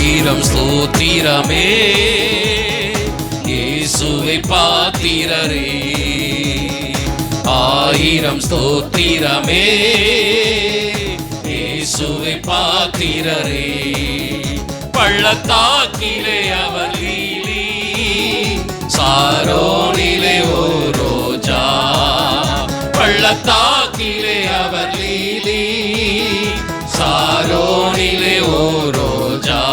ஆயிரம் ஸ்தோத்திரமே இயேசுவை பாத்திரரே. ஆயிரம் ஸ்தோத்திரமே இயேசுவை பாத்திரரே. பள்ளத்தாக்கிலே அவர் லீலி, சாரோனிலே ஓ ரோஜா. பள்ளத்தாக்கிலே அவர் லீலி, சாரோனிலே ஓ ரோஜா.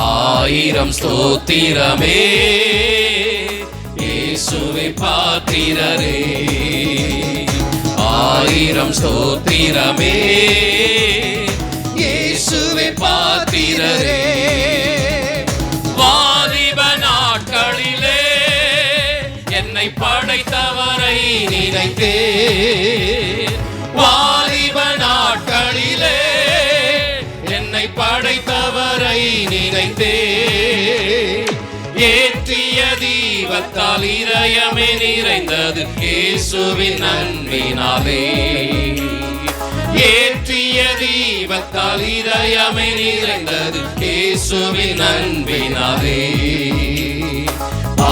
ஆயிரம் ஸ்தோத்திரமே இயேசுவை பாத்திரரே. ஆயிரம் ஸ்தோத்திரமே இயேசுவை பாத்திரரே. வாலிப நாட்களிலே என்னை படைத்தவரை நினைத்தே. வாலிப நாட்களிலே என்னை படைத்தவரை நினைத்தே. ஏற்றிய தீபத்தால் இதயமே நிறைந்தது இயேசுவின் அன்பினாலே. ஏற்றிய தீபத்தால் இதயமே நிறைந்தது இயேசுவின் அன்பினாலே.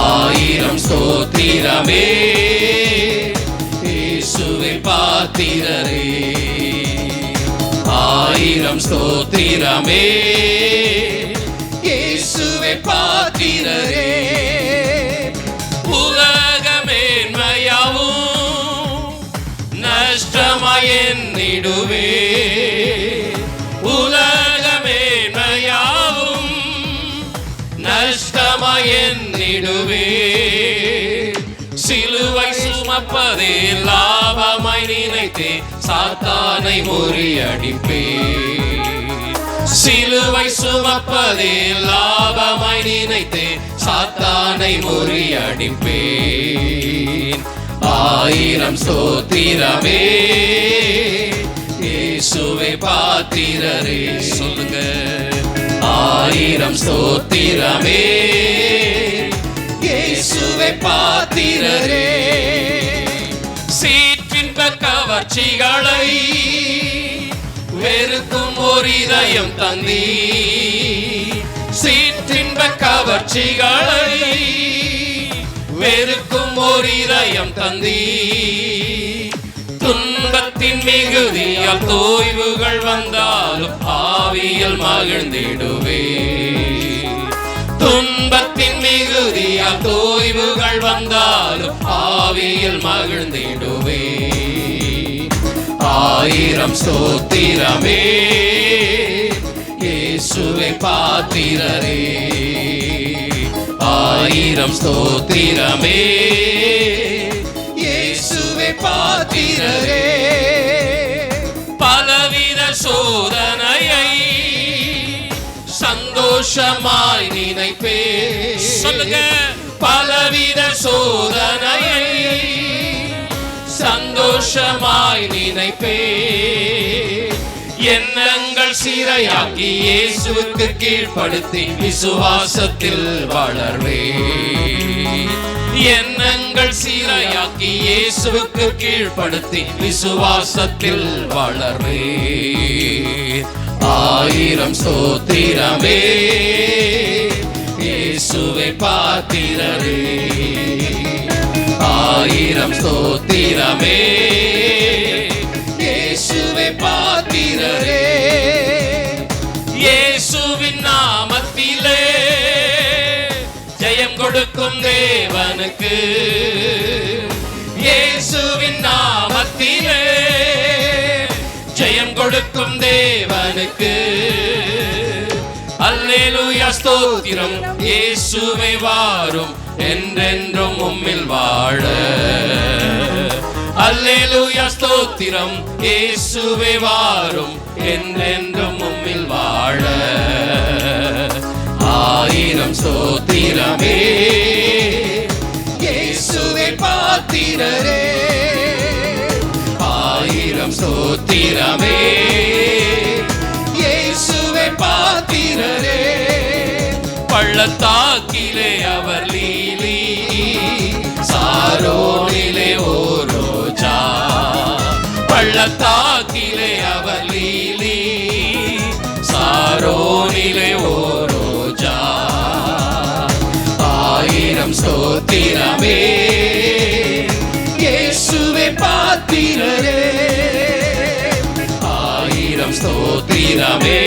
ஆயிரம் ஸ்தோத்திரமே இயேசுவை பாத்திரரே. ஆயிரம் ஸ்தோத்திரமே இயேசுவை பாத்திரரே. உலகமேன்மையாவும் நஷ்டமாய் எண்ணிடுவே. உலகமேன்மையாவும் நஷ்டமாய் எண்ணிடுவே. சிலுவை சுமப்பதே லாபமாய் நினைத்தே சாத்தானை முறியடிப்பே. சிலுவை சுமப்பதே லாபமாய் நினைத்தே சாத்தானை முறியடிப்பேன். ஆயிரம் ஸ்தோத்திரமே இயேசுவை பாத்திரரே. சொல்லுங்க. ஆயிரம் ஸ்தோத்திரமே இயேசுவை பாத்திரரே. சீற்றின்ப கவர்ச்சிகளை வெறுக்கும் ஒரு இதயம் தந்தி. சீற்றின்ப கவர்ச்சிகளை வெறுக்கும் ஒரு இதயம் தந்தி. துன்பத்தின் மிகுதியால் தோய்வுகள் வந்தாலும் ஆவியில் மகிழ்ந்திடுவே. துன்பத்தின் மிகுதியால் தோய்வுகள் வந்தாலும் ஆவியில் மகிழ்ந்திடுவே. ஆயிரம் ஸ்தோத்திரமே இயேசுவை பாத்திரரே. ஆயிரம் ஸ்தோத்திரமே இயேசுவை பாத்திரரே. பலவித சோதனையை சந்தோஷமாய் நினைப்பே. சொல்லுங்க. பலவித சோதனையை சந்தோஷமாய் நினைப்பே. எண்ணங்கள் சிறையாக்கி இயேசுவுக்கு கீழ்ப்படுத்தி விசுவாசத்தில் வளர்வே. எண்ணங்கள் சிறையாக்கி இயேசுவுக்கு கீழ்ப்படுத்தி விசுவாசத்தில் வளர்வே. ஆயிரம் ஸ்தோத்திரமே இயேசுவை பாத்திரரே. ஆயிரம் ஸ்தோத்திரமே இயேசுவை பாத்திரரே. இயேசுவின் நாமத்திலே ஜெயம் கொடுக்கும் தேவனுக்கு. இயேசுவின் நாமத்திலே ஜெயம் கொடுக்கும் தேவனுக்கு. அல்லேலூயா ஸ்தோத்திரம் இயேசுவே வாரும் என்றென்றும் உம்மில் வாழ. அல்லேலூயா ஸ்தோத்திரம் இயேசுவே வாரும் என்றென்றும் உம்மில் வாழ. ஆயிரம் ஸ்தோத்திரமே இயேசுவே பாத்திரரே. ஆயிரம் ஸ்தோத்திரமே இயேசுவே பாத்திரரே. பள்ளத்தாக்கிலே அவர் லீலி, சாரோனிலே ஓ ரோஜா. பள்ளத்தாக்கிலே அவர் லீலி, சாரோனிலே ஸ்தோத்திரமே.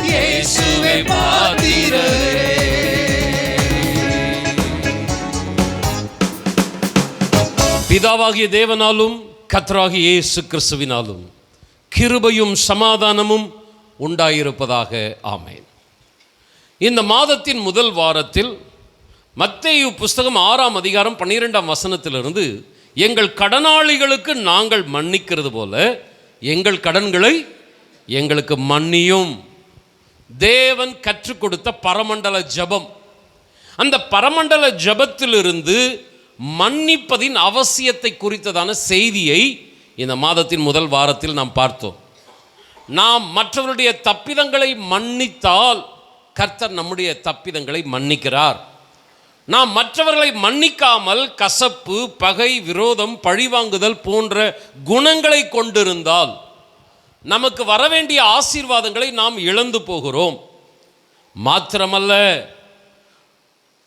இயேசுவே பாத்திரரே. பிதாவாகிய தேவனாலும் கர்த்தராகிய இயேசு கிறிஸ்துவினாலும் கிருபையும் சமாதானமும் உண்டாயிருப்பதாக. ஆமென். இந்த மாதத்தின் முதல் வாரத்தில் மத்தேயு புஸ்தகம் 6ஆம் அதிகாரம் 12ஆம் வசனத்திலிருந்து எங்கள் கடனாளிகளுக்கு நாங்கள் மன்னிக்கிறது போல எங்கள் கடன்களை எங்களுக்கு மன்னியும். தேவன் கற்றுக் கொடுத்த பரமண்டல ஜெபம். அந்த பரமண்டல ஜெபத்திலிருந்து மன்னிப்பதின் அவசியத்தை குறித்ததான செய்தியை இந்த மாதத்தின் முதல் வாரத்தில் நாம் பார்த்தோம். நாம் மற்றவருடைய தப்பிதங்களை மன்னித்தால் கர்த்தர் நம்முடைய தப்பிதங்களை மன்னிக்கிறார். நாம் மற்றவர்களை மன்னிக்காமல் கசப்பு, பகை, விரோதம், பழிவாங்குதல் போன்ற குணங்களை கொண்டிருந்தால் நமக்கு வரவேண்டிய ஆசீர்வாதங்களை நாம் இழந்து போகிறோம். மாத்திரமல்ல,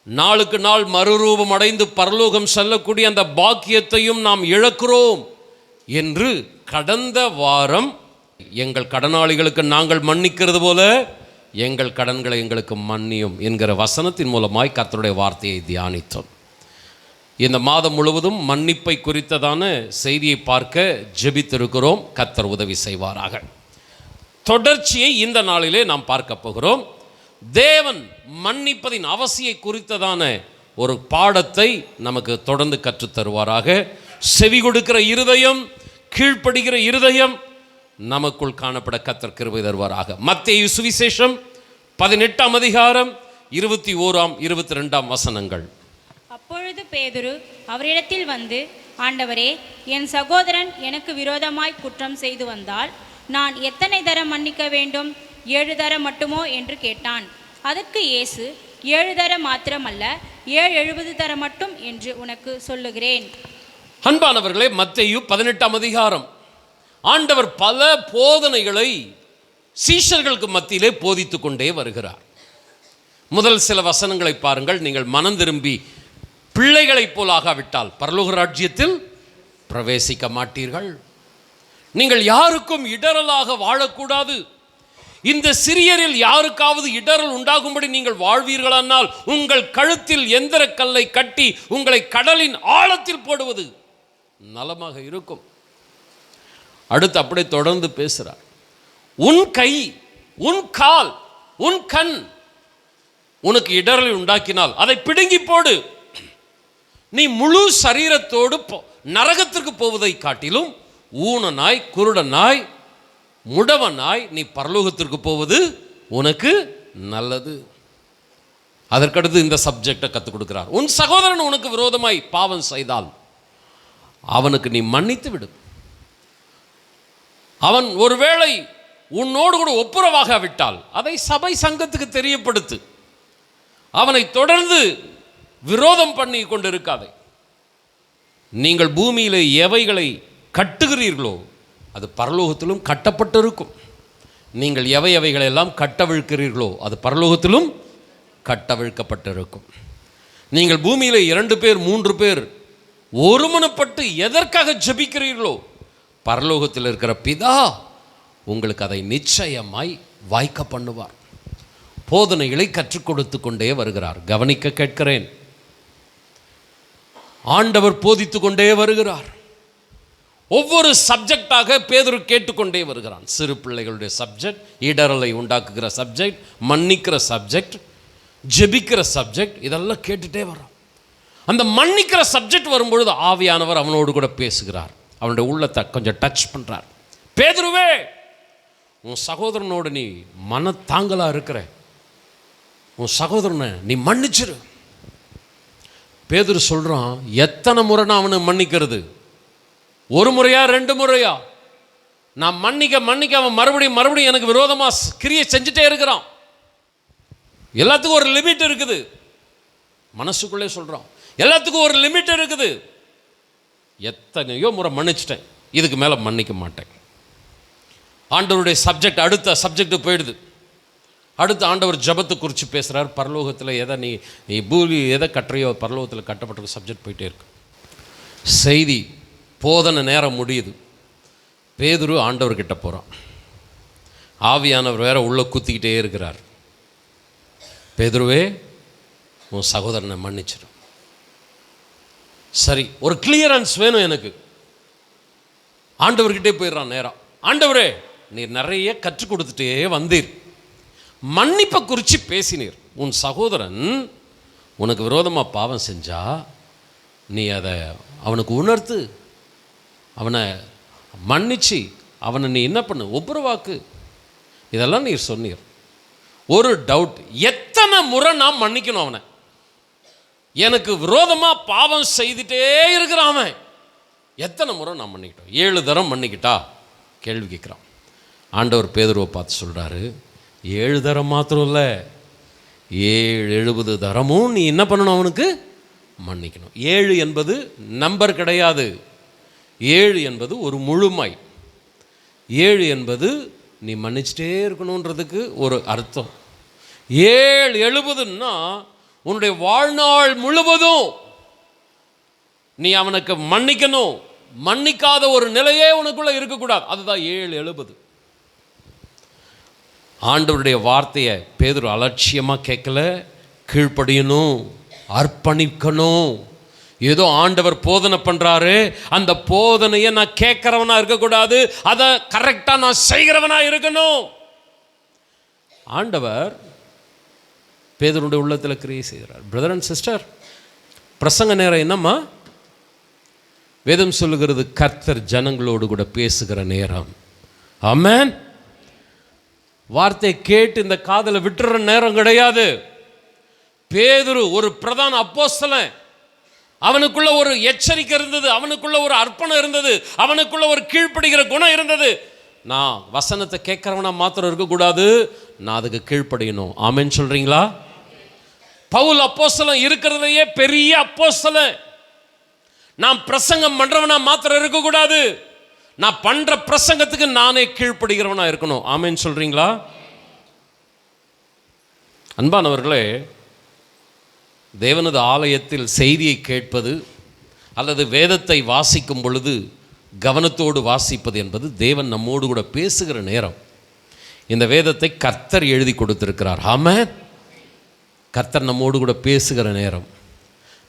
நாளுக்கு நாள் மறுரூபம் அடைந்து பரலோகம் செல்லக்கூடிய அந்த பாக்கியத்தையும் நாம் இழக்கிறோம் என்று கடந்த வாரம் எங்கள் கடனாளிகளுக்கு நாங்கள் மன்னிக்கிறது போல எங்கள் கடன்களை எங்களுக்கு மன்னியும் என்கிற வசனத்தின் மூலமாய் கர்த்தருடைய வார்த்தையை தியானித்தோம். இந்த மாதம் முழுவதும் மன்னிப்பை குறித்ததான செய்தியை பார்க்க ஜெபித்திருக்கிறோம். கர்த்தர் உதவி செய்வாராக. தொடர்ச்சியை இந்த நாளிலே நாம் பார்க்க போகிறோம். தேவன் மன்னிப்பதின் அவசியை குறித்ததான ஒரு பாடத்தை நமக்கு தொடர்ந்து கற்றுத்தருவாராக. செவி கொடுக்கிற இருதயம், கீழ்ப்படுகிற இருதயம் நமக்குள் காணப்பட கர்த்தர் கிருபை தருவாராக. மத்தேயு சுவிசேஷம் 18ஆம் அதிகாரம் 21ஆம் 22ஆம் வசனங்கள். அப்பொழுது பேதுரு அவரிடத்தில் வந்து, ஆண்டவரே, என் சகோதரன் எனக்கு விரோதமாய் குற்றம் செய்து வந்தால் நான் எத்தனை தரம் மன்னிக்க வேண்டும்? 7 தரம் மட்டுமோ என்று கேட்டான். அதற்கு இயேசு, 7 தரம் மாத்திரமல்ல, 70 தரம் மட்டும் என்று உனக்கு சொல்லுகிறேன். அன்பானவர்களே, மத்தேயு 18ஆம் அதிகாரம் ஆண்டவர் பல போதனைகளை சீஷர்களுக்கு மத்தியிலே போதித்து கொண்டே வருகிறார். முதல் சில வசனங்களை பாருங்கள். நீங்கள் மனம் திரும்பி பிள்ளைகளைப் போல் ஆகாவிட்டால் பரலோக ராஜ்யத்தில் பிரவேசிக்க மாட்டீர்கள். நீங்கள் யாருக்கும் இடரலாக வாழக்கூடாது. இந்த சிறியரில் யாருக்காவது இடரல் உண்டாகும்படி நீங்கள் வாழ்வீர்களானால் உங்கள் கழுத்தில் எந்திர கல்லை கட்டி உங்களை கடலின் ஆழத்தில் போடுவது நலமாக இருக்கும். அடுத்து அப்படியே தொடர்ந்து பேசுகிறார். உன் கை, உன் கால், உன் கண் உனக்கு இடரலை உண்டாக்கினால் அதை பிடுங்கி போடு. நீ முழு சரீரத்தோடு நரகத்திற்கு போவதை காட்டிலும் ஊனனாய், குருடனாய், முடவனாய் நீ பரலோகத்திற்கு போவது உனக்கு நல்லது. அதற்கடுத்து இந்த சப்ஜெக்டை கற்றுக் கொடுக்கிறார். உன் சகோதரன் உனக்கு விரோதமாய் பாவம் செய்தால் அவனுக்கு நீ மன்னித்து விடு. அவன் ஒருவேளை உன்னோடு கூட ஒப்புரவாகாவிட்டால் அதை சபை சங்கத்துக்கு தெரியப்படுத்து. அவனை தொடர்ந்து விரோதம் பண்ணி கொண்டிருக்காதே. நீங்கள் பூமியில் எவைகளை கட்டுகிறீர்களோ அது பரலோகத்திலும் கட்டப்பட்டிருக்கும். நீங்கள் எவைகளெல்லாம் கட்டவிழ்க்கிறீர்களோ அது பரலோகத்திலும் கட்டவிழ்க்கப்பட்டிருக்கும். நீங்கள் பூமியில் 2 பேர் 3 பேர் ஒருமனப்பட்டு எதற்காக ஜெபிக்கிறீர்களோ பரலோகத்தில் இருக்கிற பிதா உங்களுக்கு அதை நிச்சயமாய் வாய்க்க பண்ணுவார். போதனைகளை கற்றுக் கொடுத்து கொண்டே வருகிறார். கவனிக்க கேட்கிறேன். ஆண்டவர் போதித்து கொண்டே வருகிறார். ஒவ்வொரு சப்ஜெக்டாக பேதுரு கேட்டுக்கொண்டே வருகிறான். சிறு பிள்ளைகளுடைய சப்ஜெக்ட், இடரலை உண்டாக்குகிற சப்ஜெக்ட், மன்னிக்கிற சப்ஜெக்ட், ஜெபிக்கிற சப்ஜெக்ட், இதெல்லாம் கேட்டுட்டே வர்றான். அந்த மன்னிக்கிற சப்ஜெக்ட் வரும்பொழுது ஆவியானவர் அவனோடு கூட பேசுகிறார். அவனுடைய உள்ளத்தை கொஞ்சம் டச் பண்ணுறார். பேதுருவே, உன் சகோதரனோடு நீ மனத்தாங்கலாக இருக்கிற, உன் சகோதரனை நீ மன்னிச்சிரு. பேதுரு சொல்கிறான், எத்தனை முறை நான் அவனை மன்னிக்கிறது? 1 முறையா 2 முறையா? நான் மன்னிக்க அவன் மறுபடியும் எனக்கு விரோதமாக கிரியை செஞ்சுட்டே இருக்கிறான். எல்லாத்துக்கும் ஒரு லிமிட் இருக்குது. மனசுக்குள்ளே சொல்கிறான், எல்லாத்துக்கும் ஒரு லிமிட் இருக்குது. எத்தனையோ முறை மன்னிச்சிட்டேன், இதுக்கு மேலே மன்னிக்க மாட்டேன். ஆண்டவருடைய சப்ஜெக்ட் அடுத்த சப்ஜெக்ட் போயிடுது. அடுத்து ஆண்டவர் ஜபத்தை குறித்து பேசுகிறார். பரலோகத்தில் எதை நீ பூமி எதை கட்டுறையோ பரலோகத்தில் கட்டப்பட்ட சப்ஜெக்ட் போயிட்டே இருக்கு. செய்தி போதனை நேரம் முடியுது. பேதுரு ஆண்டவர்கிட்ட போகிறான். ஆவியானவர் வேற உள்ள குத்திக்கிட்டே இருக்கிறார். பேதுருவே, உன் சகோதரனை மன்னிச்சிடும். சரி, ஒரு கிளியரன்ஸ் வேணும் எனக்கு. ஆண்டவர்கிட்டே போயிடுறான் நேரம். ஆண்டவரே, நீர் நிறைய கற்றுக் கொடுத்துட்டே வந்தீர், மன்னிப்பை குறித்து பேசினீர். உன் சகோதரன் உனக்கு விரோதமாக பாவம் செஞ்சா நீ அதை அவனுக்கு உணர்த்து, அவனை மன்னிச்சு அவனை நீ என்ன பண்ணு, ஒப்புரவாக்கு. இதெல்லாம் நீர் சொன்னீர். ஒரு டவுட், எத்தனை முறை நான் மன்னிக்கணும் அவனை? எனக்கு விரோதமாக பாவம் செய்துட்டே இருக்கிறான் அவன், எத்தனை முறை நான் மன்னிக்கிட்டோம்? 7 தரம் மன்னிக்கிட்டா? கேள்வி கேட்குறான். ஆண்டவர் பேதுருவை பார்த்து சொல்கிறாரு, 7 தரம் மாத்திரம் இல்லை, 70 தரமும் நீ என்ன பண்ணணும், அவனுக்கு மன்னிக்கணும். 7 என்பது நம்பர் கிடையாது, 7 என்பது ஒரு முழுமை. 7 என்பது நீ மன்னிச்சிட்டே இருக்கணுன்றதுக்கு ஒரு அர்த்தம். 70ன்னா உன்னுடைய வாழ்நாள் முழுவதும் நீ அவனுக்கு மன்னிக்கணும். மன்னிக்காத ஒரு நிலையே உனக்குள்ள இருக்கக்கூடாது. அதுதான் 7-70. ஆண்டவருடைய வார்த்தையை பேதுரு அலட்சியமாக கேட்கல, கீழ்ப்படியணும், அர்ப்பணிக்கணும். ஏதோ ஆண்டவர் போதனை பண்ணுறாரு, அந்த போதனையை நான் கேட்குறவனா இருக்கக்கூடாது, அதை கரெக்டாக நான் செய்கிறவனா இருக்கணும். ஆண்டவர் பேதுருடைய உள்ளத்தில் கிரியை செய்கிறார். பிரதர் அண்ட் சிஸ்டர், பிரசங்க நேரம் என்னம்மா? வேதம் சொல்லுகிறது, கர்த்தர் ஜனங்களோடு கூட பேசுகிற நேரம். ஆமென். வார்த்தையை கேட்டு இந்த காதலை விட்டுற நேரம் கிடையாது. பேதுரு ஒரு பிரதான அப்போஸ்தலன், அவனுக்குள்ள ஒரு எச்சரிக்கை இருந்தது, அவனுக்குள்ள ஒரு அர்ப்பணம் இருந்தது, அவனுக்குள்ள ஒரு கீழ்ப்படுகிற குணம் இருந்தது. நான் வசனத்தை கேட்கறவனா மாத்திரம் இருக்கக்கூடாது, நான் அதுக்கு கீழ்ப்படியணும். ஆமென் சொல்றீங்களா? பவுல் அப்போஸ்தலன் இருக்கிறதுலையே பெரிய அப்போஸ்தலன். நான் பிரசங்கம் பண்றவனா மாத்திரம் இருக்கக்கூடாது, நான் பண்ற பிரசங்கத்துக்கு நானே கீழ்ப்படுகிறவனா இருக்கணும். ஆமென் சொல்றீங்களா? அன்பானவர்களே, தேவனது ஆலயத்தில் செய்தியை கேட்பது அல்லது வேதத்தை வாசிக்கும் பொழுது கவனத்தோடு வாசிப்பது என்பது தேவன் நம்மோடு கூட பேசுகிற நேரம். இந்த வேதத்தை கர்த்தர் எழுதி கொடுத்திருக்கிறார். ஆமென். கர்த்தர் நம்மோடு கூட பேசுகிற நேரம்.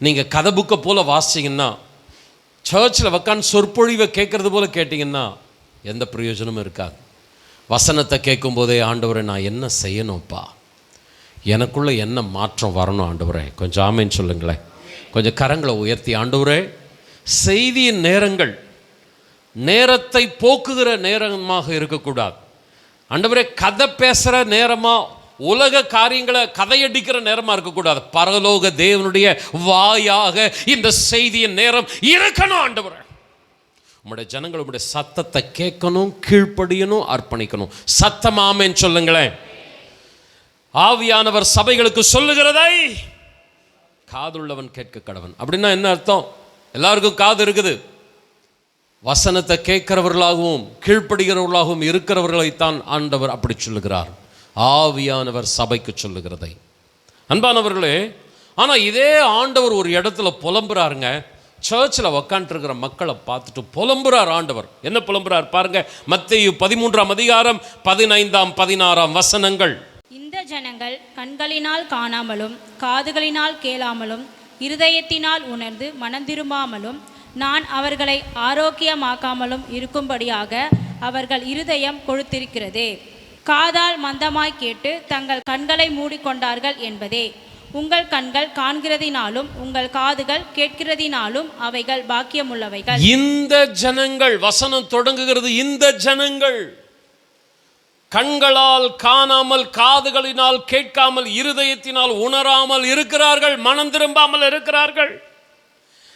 நீங்கள் கதை புக்கை போல் வாசிங்கன்னா, சர்ச்சில் உட்காந்து சொற்பொழிவை கேட்குறது போல் கேட்டிங்கன்னா எந்த பிரயோஜனமும் இருக்காது. வசனத்தை கேட்கும் போதே, ஆண்டவரை நான் என்ன செய்யணும்ப்பா, எனக்குள்ளே என்ன மாற்றம் வரணும் ஆண்டவரே, கொஞ்சம் ஆமேன்னு சொல்லுங்களேன். கொஞ்சம் கரங்களை உயர்த்தி, ஆண்டவரே, செய்தியின் நேரங்கள் நேரத்தை போக்குகிற நேரமாக இருக்கக்கூடாது. ஆண்டவரே, கதை பேசுகிற நேரமாக, உலக காரியங்களை கதையடிக்கிற நேரமாக இருக்கக்கூடாது. பரலோக தேவனுடைய வாயாக இந்த செய்தியின் நேரம் இருக்கணும். ஆண்டவரே, உங்களுடைய ஜனங்கள் உங்களுடைய சத்தத்தை கேட்கணும், கீழ்ப்படியணும், அர்ப்பணிக்கணும். சத்தம் ஆமேன்னு சொல்லுங்களேன். ஆவியானவர் சபைகளுக்கு சொல்லுகிறதை காதுள்ளவன் கேட்க கடவன். அப்படின்னா என்ன அர்த்தம்? எல்லாருக்கும் காது இருக்குது. வசனத்தை கேட்கிறவர்களாகவும் கீழ்ப்படுகிறவர்களாகவும் இருக்கிறவர்களைத்தான் ஆண்டவர் அப்படி சொல்லுகிறார். ஆவியானவர் சபைக்கு சொல்லுகிறதை. அன்பானவர்களே, ஆனால் இதே ஆண்டவர் ஒரு இடத்துல புலம்புறாருங்க. சர்ச்சில் உக்காண்டிருக்கிற மக்களை பார்த்துட்டு புலம்புறார் ஆண்டவர். என்ன புலம்புறார் பாருங்க. மத்தேயு 13ஆம் அதிகாரம் 15ஆம் 16ஆம் வசனங்கள். இந்த ஜனங்கள் கண்களினால் காணாமலும் காதுகளினால் கேளாமலும் இருதயத்தினால் உணர்ந்து மனந்திரும்பாமலும் நான் அவர்களை ஆரோக்கியமாக்காமலும் இருக்கும்படியாக அவர்கள் இருதயம் கொழுத்திருக்கிறதே. காதால் மந்தமாய் கேட்டு தங்கள் கண்களை மூடிக்கொண்டார்கள் என்பதே. உங்கள் கண்கள் காண்கிறதினாலும் உங்கள் காதுகள் கேட்கிறதினாலும் அவைகள் பாக்கியமுள்ளவைகள். இந்த ஜனங்கள், வசனம் தொடங்குகிறது, இந்த ஜனங்கள் கண்களால் காணாமல், காதுகளினால் கேட்காமல், இருதயத்தினால் உணராமல் இருக்கிறார்கள், மனம் திரும்பாமல் இருக்கிறார்கள்.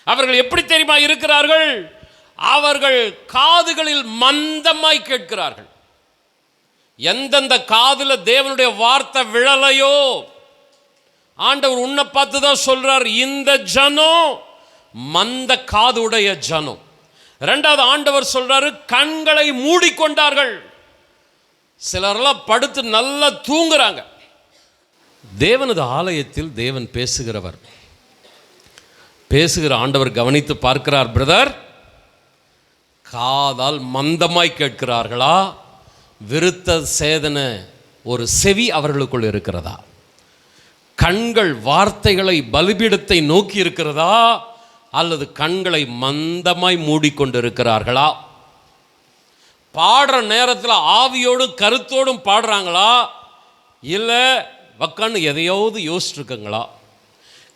அவர்கள் எப்படி தெரியுமா இருக்கிறார்கள்? அவர்கள் காதுகளில் மந்தமாய் கேட்கிறார்கள். எந்தெந்த காதுல தேவனுடைய வார்த்தை விழலையோ, ஆண்டவர் உன்னை பார்த்து தான் சொல்றார், இந்த ஜனம் மந்த காதுடைய ஜனம். இரண்டாவது ஆண்டவர் சொல்றாரு, கண்களை மூடிக்கொண்டார்கள். சிலரெல்லாம் படுத்து நல்லா தூங்குறாங்க. தேவனது ஆலயத்தில் தேவன் பேசுகிறவர், பேசுகிற ஆண்டவர் கவனித்து பார்க்கிறார். பிரதர், காதால் மந்தமாய் கேட்கிறார்களா, விருத்த சேதன ஒரு செவி அவர்களுக்குள் இருக்கிறதா? கண்கள் வார்த்தைகளை பலிபீடத்தை நோக்கி இருக்கிறதா, அல்லது கண்களை மந்தமாய் மூடிக்கொண்டு இருக்கிறார்களா? பாடுற நேரத்தில் ஆவியோடும் கருத்தோடும் பாடுறாங்களா, இல்லை வக்கான்னு எதையாவது யோசிச்சுருக்குங்களா?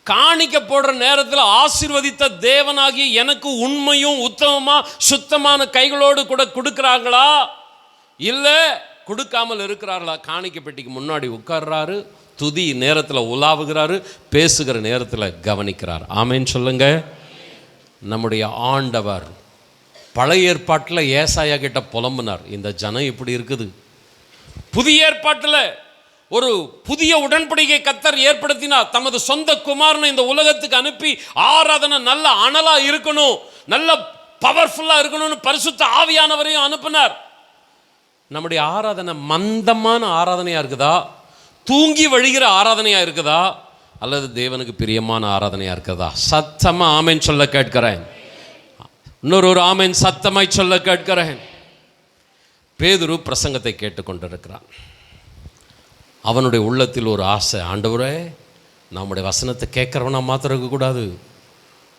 காணிக்க போடுற நேரத்தில் ஆசீர்வதித்த தேவனாகிய எனக்கு உண்மையும் உத்தமமாக சுத்தமான கைகளோடு கூட கொடுக்குறாங்களா, இல்லை கொடுக்காமல் இருக்கிறார்களா? காணிக்க பெட்டிக்கு முன்னாடி உட்கார்றாரு, துதி நேரத்தில் உலாவுகிறாரு, பேசுகிற நேரத்தில் கவனிக்கிறார். ஆமேன்னு சொல்லுங்க. நம்முடைய ஆண்டவர் பழைய ஏற்பாட்டில் ஏசாயா கிட்ட புலம்புனார், இந்த ஜனம் இப்படி இருக்குது. புதிய ஏற்பாட்டில் ஒரு புதிய உடன்படிக்கை கர்த்தர் ஏற்படுத்தினார். தமது சொந்த குமாரனை இந்த உலகத்துக்கு அனுப்பி ஆராதனை நல்ல அனலா இருக்கணும், நல்ல பவர்ஃபுல்லா இருக்கணும்னு பரிசுத்த ஆவியானவரையும் அனுப்பினார். நம்முடைய ஆராதனை மந்தமான ஆராதனையா இருக்குதா, தூங்கி வழிகிற ஆராதனையா இருக்குதா, அல்லது தேவனுக்கு பிரியமான ஆராதனையா இருக்குதா? சத்தமா ஆமேன் சொல்ல கேட்கிறேன். இன்னொரு ஆமேன் சத்தமாய் சொல்ல கேட்கிறேன். பேதுரு பிரசங்கத்தை கேட்டுக்கொண்டிருக்கிறான். அவனுடைய உள்ளத்தில் ஒரு ஆசை, ஆண்டவரே நம்முடைய வசனத்தை கேட்குறவனா மாத்திரம் இருக்கக்கூடாது,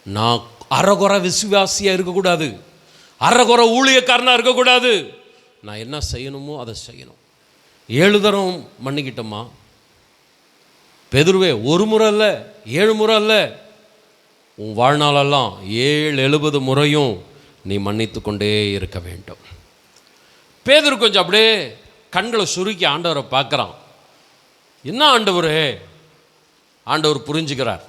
நான் அறகுறை விசுவாசியாக இருக்கக்கூடாது, அறகுறை ஊழியக்காரனாக இருக்கக்கூடாது, நான் என்ன செய்யணுமோ அதை செய்யணும். 7 தரம் மன்னிக்கிட்டோமா பேதுருவே? 1 முறை இல்லை, 7 முறை இல்லை, உன் வாழ்நாளெல்லாம் 70 முறையும் நீ மன்னித்து கொண்டே இருக்க வேண்டும். பேதுரு கொஞ்சம் அப்படியே கண்களை சுருக்கி ஆண்டவரை பார்க்குறான். என்ன ஆண்டவரே? ஆண்டவர் புரிஞ்சுக்கிறார்.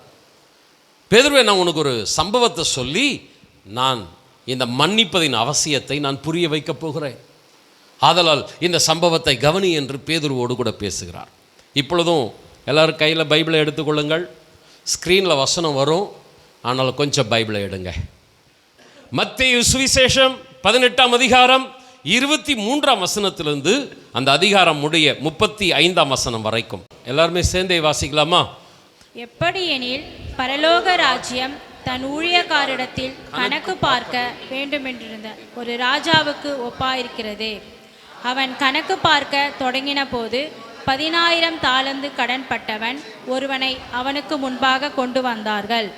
பேதுருவே, நான் உனக்கு ஒரு சம்பவத்தை சொல்லி நான் இந்த மன்னிப்பதின் அவசியத்தை நான் புரிய வைக்கப் போகிறேன், ஆதலால் இந்த சம்பவத்தை கவனி என்று பேதுருவோடு கூட பேசுகிறார். இப்பொழுதும் எல்லோரும் கையில் பைபிளை எடுத்துக்கொள்ளுங்கள். ஸ்க்ரீனில் வசனம் வரும், ஆனால் கொஞ்சம் பைபிளை எடுங்க. மத்தேயு சுவிசேஷம் 18ஆம் அதிகாரம் 23ஆம் வசனத்திலிருந்து அந்த அதிகாரம் முடிய 35ஆம் வசனம் வரைக்கும் எல்லாருமே சேர்ந்தே வாசிக்கலாமா? எப்படியெனில் பரலோக ராஜ்யம் தன் ஊழியக்காரிடத்தில் கணக்கு பார்க்க வேண்டுமென்றிருந்த ஒரு ராஜாவுக்கு ஒப்பாயிருக்கிறது. அவன் கணக்கு பார்க்க தொடங்கின போது 10,000 தாலந்து கடன் பட்டவன் ஒருவனை அவனுக்கு முன்பாக கொண்டு வந்தார்கள்.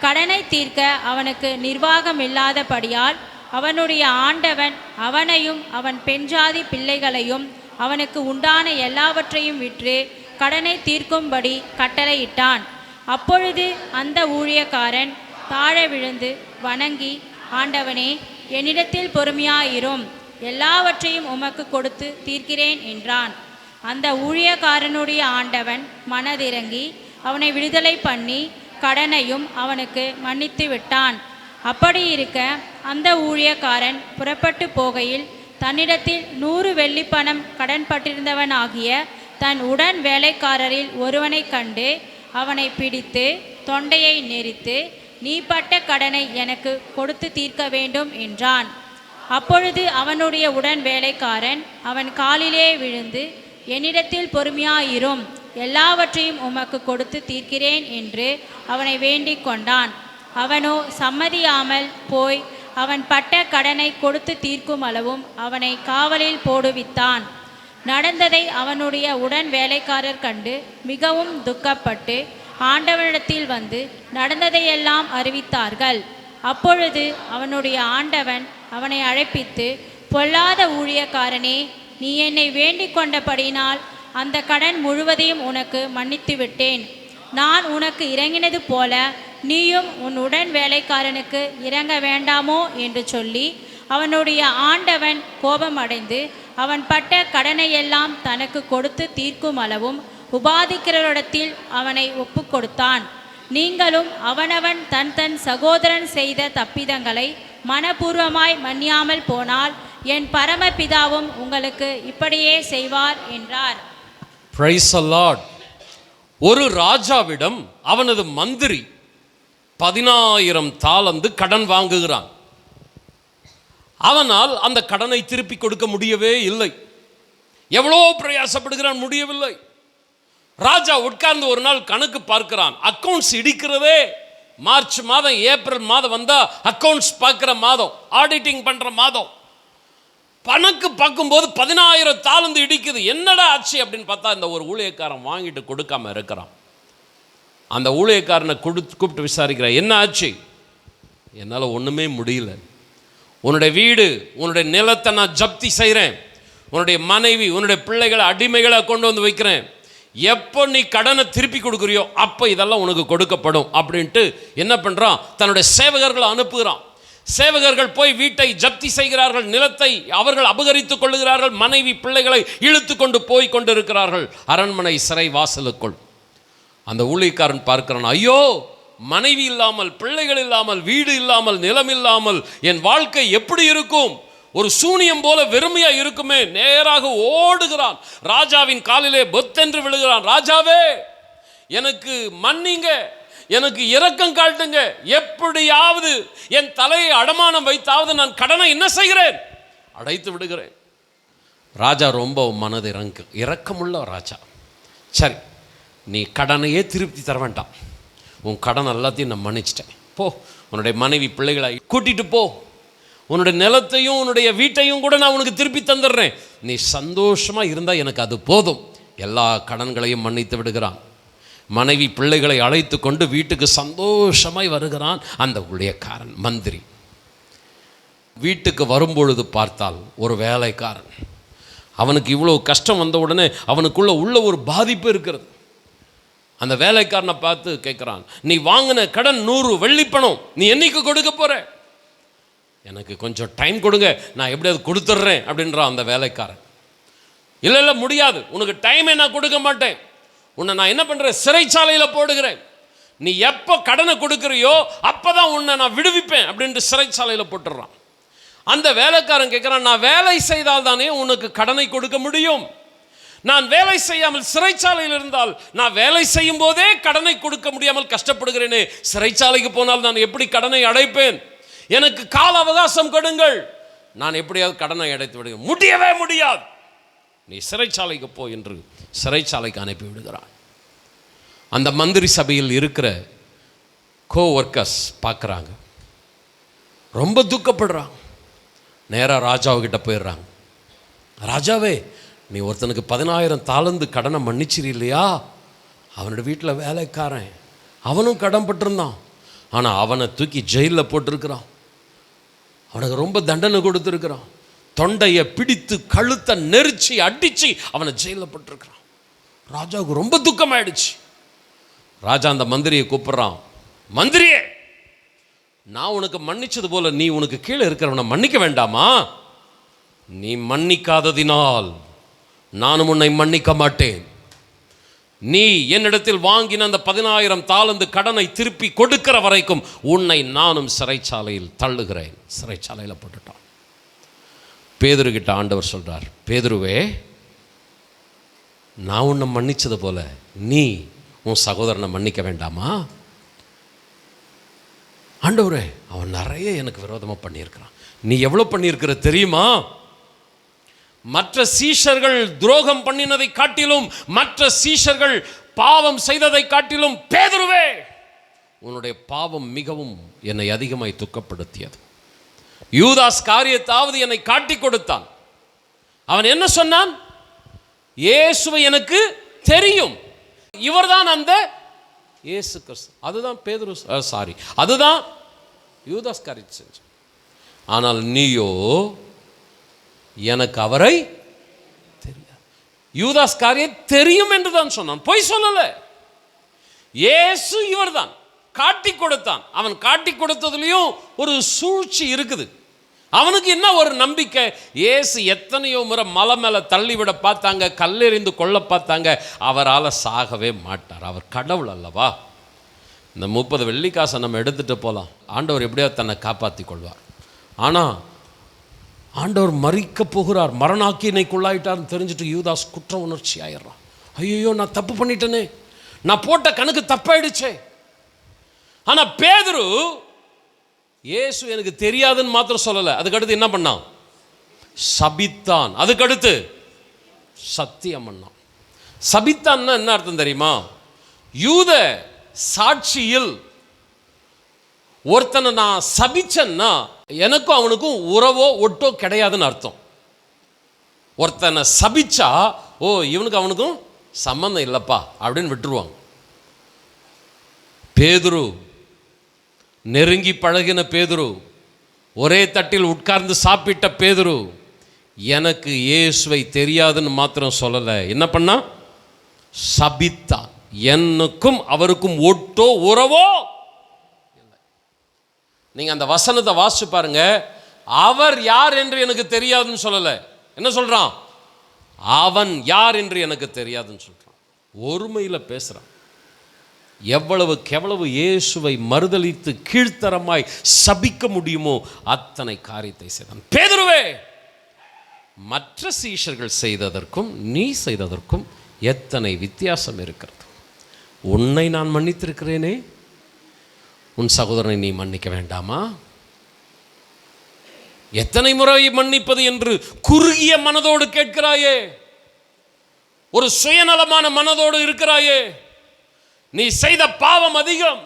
கடனை தீர்க்க அவனுக்கு நிர்வாகம் இல்லாதபடியால் அவனுடைய ஆண்டவன் அவனையும் அவன் பெண்ஜாதி பிள்ளைகளையும் அவனுக்கு உண்டான எல்லாவற்றையும் விற்று கடனை தீர்க்கும்படி கட்டளையிட்டான். அப்பொழுது அந்த ஊழியக்காரன் தாழ விழுந்து வணங்கி, ஆண்டவனே, என்னிடத்தில் பொறுமையாயிரும், எல்லாவற்றையும் உமக்கு கொடுத்து தீர்க்கிறேன் என்றான். அந்த ஊழியக்காரனுடைய ஆண்டவன் மனதிறங்கி அவனை விடுதலை பண்ணி கடனையும் அவனுக்கு மன்னித்து விட்டான். அப்படி இருக்க அந்த ஊழியக்காரன் புறப்பட்டு போகையில் தன்னிடத்தில் 100 வெள்ளிப்பணம் கடன்பட்டிருந்தவனாகிய தன் உடன் வேலைக்காரரில் ஒருவனை கண்டு அவனை பிடித்து தொண்டையை நெரித்து, நீ பட்ட கடனை எனக்கு கொடுத்து தீர்க்க வேண்டும் என்றான். அப்பொழுது அவனுடைய உடன் வேலைக்காரன் அவன் காலிலே விழுந்து, என்னிடத்தில் பொறுமையாயிரும், எல்லாவற்றையும் உமக்கு கொடுத்து தீர்க்கிறேன் என்று அவனை வேண்டிக் கொண்டான். அவனோ சம்மதியாமல் போய் அவன் பட்ட கடனை கொடுத்து தீர்க்கும் அளவும் அவனை காவலில் போடுவித்தான். நடந்ததை அவனுடைய உடன் வேலைக்காரர் கண்டு மிகவும் துக்கப்பட்டு ஆண்டவனிடத்தில் வந்து நடந்ததையெல்லாம் அறிவித்தார்கள். அப்பொழுது அவனுடைய ஆண்டவன் அவனை அழைப்பித்து, பொல்லாத ஊழியக்காரனே, நீ என்னை வேண்டிக் கொண்டபடினால் அந்த கடன் முழுவதையும் உனக்கு மன்னித்து விட்டேன். நான் உனக்கு இறங்கினது போல நீயும் உன் உடன் வேலைக்காரனுக்கு இறங்க வேண்டாமோ என்று சொல்லி அவனுடைய ஆண்டவன் கோபமடைந்து அவன் பட்ட கடனையெல்லாம் தனக்கு கொடுத்து தீர்க்கும் அளவும் உபாதிக்கிறவரிடத்தில் அவனை ஒப்பு கொடுத்தான். நீங்களும் அவனவன் தன் தன் சகோதரன் செய்த தப்பிதங்களை மனப்பூர்வமாய் மன்னியாமல் போனால் என் பரமபிதாவும் உங்களுக்கு இப்படியே செய்வார் என்றார். Praise the Lord. ஒரு ராஜாவிடம் அவனது மந்திரி 10,000 தாலந்து கடன் வாங்குகிறான். அவனால் அந்த கடனை திருப்பி கொடுக்க முடியவே இல்லை. எவ்வளோ பிரயாசப்படுகிறான், முடியவில்லை. ராஜா உட்கார்ந்து ஒரு நாள் கணக்கு பார்க்கிறான். அக்கவுண்ட்ஸ் இடிக்கிறதே மார்ச் மாதம், ஏப்ரல் மாதம் வந்தா அக்கவுண்ட்ஸ் பார்க்கிற மாதம், ஆடிட்டிங் பண்ற மாதம். கணக்கு பார்க்கும்போது 10,000 தாலந்து இடிக்குது. என்னடா ஆச்சு அப்படின்னு பார்த்தா இந்த ஒரு ஊழியக்காரன் வாங்கிட்டு கொடுக்காம இருக்கிறான். அந்த ஊழியக்காரனை கூப்பிட்டு விசாரிக்கிறான், என்ன ஆச்சு? என்னால் ஒன்றுமே முடியல. உன்னுடைய வீடு, உன்னுடைய நிலத்தை நான் ஜப்தி செய்கிறேன். உன்னுடைய மனைவி, உன்னுடைய பிள்ளைகளை அடிமைகளை கொண்டு வந்து வைக்கிறேன். எப்போ நீ கடனை திருப்பி கொடுக்குறியோ அப்போ இதெல்லாம் உனக்கு கொடுக்கப்படும் அப்படின்ட்டு என்ன பண்ணுறான், தன்னுடைய சேவகர்களை அனுப்புகிறான். சேவகர்கள் போய் வீட்டை ஜப்தி செய்கிறார்கள், நிலத்தை அவர்கள் அபகரித்துக் கொள்ளுகிறார்கள், மனைவி பிள்ளைகளை இழுத்து கொண்டு போய் கொண்டிருக்கிறார்கள் அரண்மனை சிறை வாசலுக்குள். அந்த ஊழியக்காரன் பார்க்கிறான், ஐயோ, மனைவி இல்லாமல், பிள்ளைகள் இல்லாமல், வீடு இல்லாமல், நிலம் இல்லாமல் என் வாழ்க்கை எப்படி இருக்கும்? ஒரு சூனியம் போல வெறுமையா இருக்குமே. நேராக ஓடுகிறான், ராஜாவின் காலிலே பொத்தென்று விழுகிறான். ராஜாவே, எனக்கு மன்னிங்க, எனக்கு இரக்கம் காட்டுங்க, எப்படியாவது என் தலையை அடமானம் வைத்தாவது நான் கடனை என்ன செய்கிறேன், அடைத்து விடுகிறேன். ராஜா ரொம்ப மனது இரக்கமுள்ள ராஜா. சரி, நீ கடனையே திருப்பி தர வேண்டாம், உன் கடன் எல்லாத்தையும் நான் மன்னிச்சிட்டேன். போ, உன்னுடைய மனைவி பிள்ளைகளை கூட்டிட்டு போ, உன்னுடைய நிலத்தையும் உன்னுடைய வீட்டையும் கூட நான் உனக்கு திருப்பி தந்துடுறேன், நீ சந்தோஷமா இருந்தா எனக்கு அது போதும். எல்லா கடன்களையும் மன்னித்து விடுகிறான். மனைவி பிள்ளைகளை அழைத்து கொண்டு வீட்டுக்கு சந்தோஷமாய் வருகிறான் அந்த ஊழியக்காரன். மந்திரி வீட்டுக்கு வரும்பொழுது பார்த்தால் ஒரு வேலைக்காரன், அவனுக்கு இவ்வளோ கஷ்டம் வந்த உடனே அவனுக்குள்ள உள்ள ஒரு பாதிப்பு இருக்கிறது. அந்த வேலைக்காரனை பார்த்து கேட்குறான், நீ வாங்கின கடன் 100 வெள்ளிப்பணம் நீ என்னைக்கு கொடுக்க போற? எனக்கு கொஞ்சம் டைம் கொடுங்க, நான் எப்படியாவது கொடுத்துட்றேன் அப்படின்றான் அந்த வேலைக்காரன். இல்லை முடியாது, உனக்கு டைமை நான் கொடுக்க மாட்டேன், உன்னை நான் என்ன பண்ணுறேன், சிறைச்சாலையில் போடுகிறேன், நீ எப்போ கடனை கொடுக்குறியோ அப்போ தான் உன்னை நான் விடுவிப்பேன் அப்படின்ட்டு சிறைச்சாலையில் போட்டுடுறான். அந்த வேலைக்காரன் கேட்குறான், நான் வேலை செய்தால் தானே உனக்கு கடனை கொடுக்க முடியும், நான் வேலை செய்யாமல் சிறைச்சாலையில் இருந்தால் நான் வேலை செய்யும் போதே கடனை கொடுக்க முடியாமல் கஷ்டப்படுகிறேனே, சிறைச்சாலைக்கு போனால் நான் எப்படி கடனை அடைப்பேன், எனக்கு கால அவகாசம் கொடுங்கள், நான் எப்படியாவது கடனை அடைத்து விடுவேன். முடியவே முடியாது, நீ சிறைச்சாலைக்கு போ என்று சிறைச்சாலைக்கு அனுப்பி விடுகிறான். அந்த மந்திரி சபையில் இருக்கிற கோவர்க்கர்ஸ் பார்க்குறாங்க, ரொம்ப துக்கப்படுறாங்க. நேராக ராஜாவுக்கிட்ட போயிடுறாங்க. ராஜாவே, நீ ஒருத்தனுக்கு 10,000 தாலந்து கடனை மன்னிச்சிரு இல்லையா? அவனோட வீட்டில் வேலைக்காரன், அவனும் கடன் பட்டிருந்தான், ஆனால் அவனை தூக்கி ஜெயிலில் போட்டிருக்கிறான், அவனுக்கு ரொம்ப தண்டனை கொடுத்துருக்கிறான், தொண்டையை பிடித்து கழுத்தை நெரிச்சு அடித்து அவனை ஜெயிலில் போட்டிருக்கிறான். ராஜாவுக்கு ரொம்ப துக்கமாயிடுச்சு. ராஜா அந்த மந்திரியை கூப்பிட்றான், மந்திரியே, நான் உனக்கு மன்னிச்சது போல நீ உனக்கு கீழே இருக்கிறவனை மன்னிக்க வேண்டாமா? நீ மன்னிக்காததினால் நானும் உன்னை மன்னிக்க மாட்டேன். நீ என்னிடத்தில் வாங்கின அந்த 10,000 தாலந்து கடனை திருப்பி கொடுக்கிற வரைக்கும் உன்னை நானும் சிறைச்சாலையில் தள்ளுகிறேன். சிறைச்சாலையில் போட்டுட்டான். பேதுரு கிட்ட ஆண்டவர் சொல்றார், பேதுருவே, நான் உன்னை மன்னிச்சது போல நீ உன் சகோதரனை மன்னிக்க வேண்டாமா? ஆண்டவரே, அவன் நிறைய எனக்கு விரோதமாக பண்ணியிருக்கிறான். நீ எவ்வளோ பண்ணியிருக்கிற தெரியுமா? மற்ற சீஷர்கள் துரோகம் பண்ணினதை காட்டிலும், மற்ற சீஷர்கள் பாவம் செய்ததை காட்டிலும், பேதுருவே, உன்னுடைய பாவம் மிகவும் என்னை அதிகமாய் துக்கப்படுத்தியது. யூதாஸ் காரியத்தாவது என்னை காட்டி கொடுத்தான். அவன் என்ன சொன்னான்? இயேசுவை எனக்கு தெரியும், இவர்தான் அந்த இயேசு கிறிஸ்து. அதுதான் பேதுரு, அதுதான் யூதாஸ் காரியத்தை செஞ்ச. ஆனால் நீயோ எனக்கு அவரை தெரியாது. யூதாஸ் காரியம் தெரியும் என்று தான் சொன்னான், பொய் சொல்லல. இயேசு இவர்தான் காட்டி கொடுத்தான். அவன் காட்டி கொடுத்ததுலயும் ஒரு சூழ்ச்சி இருக்குது. அவனுக்கு என்ன ஒரு நம்பிக்கை? இயேசு எத்தனையோ முறை மலை மேலே தள்ளிவிட பார்த்தாங்க, கல்லெறிந்து கொல்ல பார்த்தாங்க, அவரால் சாகவே மாட்டார், அவர் கடவுள் அல்லவா. இந்த 30 வெள்ளிக்காசை நம்ம எடுத்துகிட்டு போகலாம், ஆண்டவர் எப்படியாவது தன்னை காப்பாற்றி கொள்வார். ஆனால் ஆண்டவர் மறிக்க போகிறார், மரணாக்கினைக்குள்ளாயிட்டார்னு தெரிஞ்சுட்டு யூதாஸ் குற்ற உணர்ச்சி ஆயிடுறான். ஐயோ, நான் தப்பு பண்ணிட்டேனே, நான் போட்ட கணக்கு தப்பாயிடுச்சே. ஆனால் பேதுரு இயேசு எனக்கு தெரியாதுன்னு மாத்திரம் சொல்லலை, அதுக்கடுத்து என்ன பண்ணான்? சபித்தான். அதுக்கடுத்து சத்தியம் பண்ணான். சபித்தான்னா என்ன அர்த்தம் தெரியுமா? யூத சாட்சியில் ஒருத்தனை நான் சபிச்சேன்னா எனக்கும் அவனுக்கும் உறவோ ஒட்டோ கிடையாதுன்னு அர்த்தம். ஒருத்தனை சபிச்சா இவனுக்கு அவனுக்கும் சம்பந்தம் இல்லைப்பா அப்படின்னு விட்டுருவாங்க. பேதுரு, நெருங்கி பழகின பேதுரு, ஒரே தட்டில் உட்கார்ந்து சாப்பிட்ட பேதுரு, எனக்கு இயேசுவை தெரியாதுன்னு மாத்திரம் சொல்லலை, என்ன பண்ணா? சபித்தான். எனக்கும் அவருக்கும் ஒட்டோ உறவோ இல்லை. நீங்க அந்த வசனத்தை வாசிச்சு பாருங்க. அவர் யார் என்று எனக்கு தெரியாதுன்னு சொல்லலை. என்ன சொல்றான்? அவன் யார் என்று எனக்கு தெரியாதுன்னு சொல்றான். ஒருமையில் பேசுறான். எவ்வளவு இயேசுவை மறுதலித்து கீழ்த்தரமாய் சபிக்க முடியுமோ அத்தனை காரியத்தை செய்தான். பேதுருவே, மற்ற சீஷர்கள் செய்ததற்கும் நீ செய்ததற்கும் எத்தனை வித்தியாசம் இருக்கிறது. உன்னை நான் மன்னித்திருக்கிறேனே, உன் சகோதரனை நீ மன்னிக்க வேண்டாமா? எத்தனை முறை மன்னிப்பது என்று குறுகிய மனதோடு கேட்கிறாயே, ஒரு சுயநலமான மனதோடு இருக்கிறாயே. நீ செய்த பாவம் அதிகம்,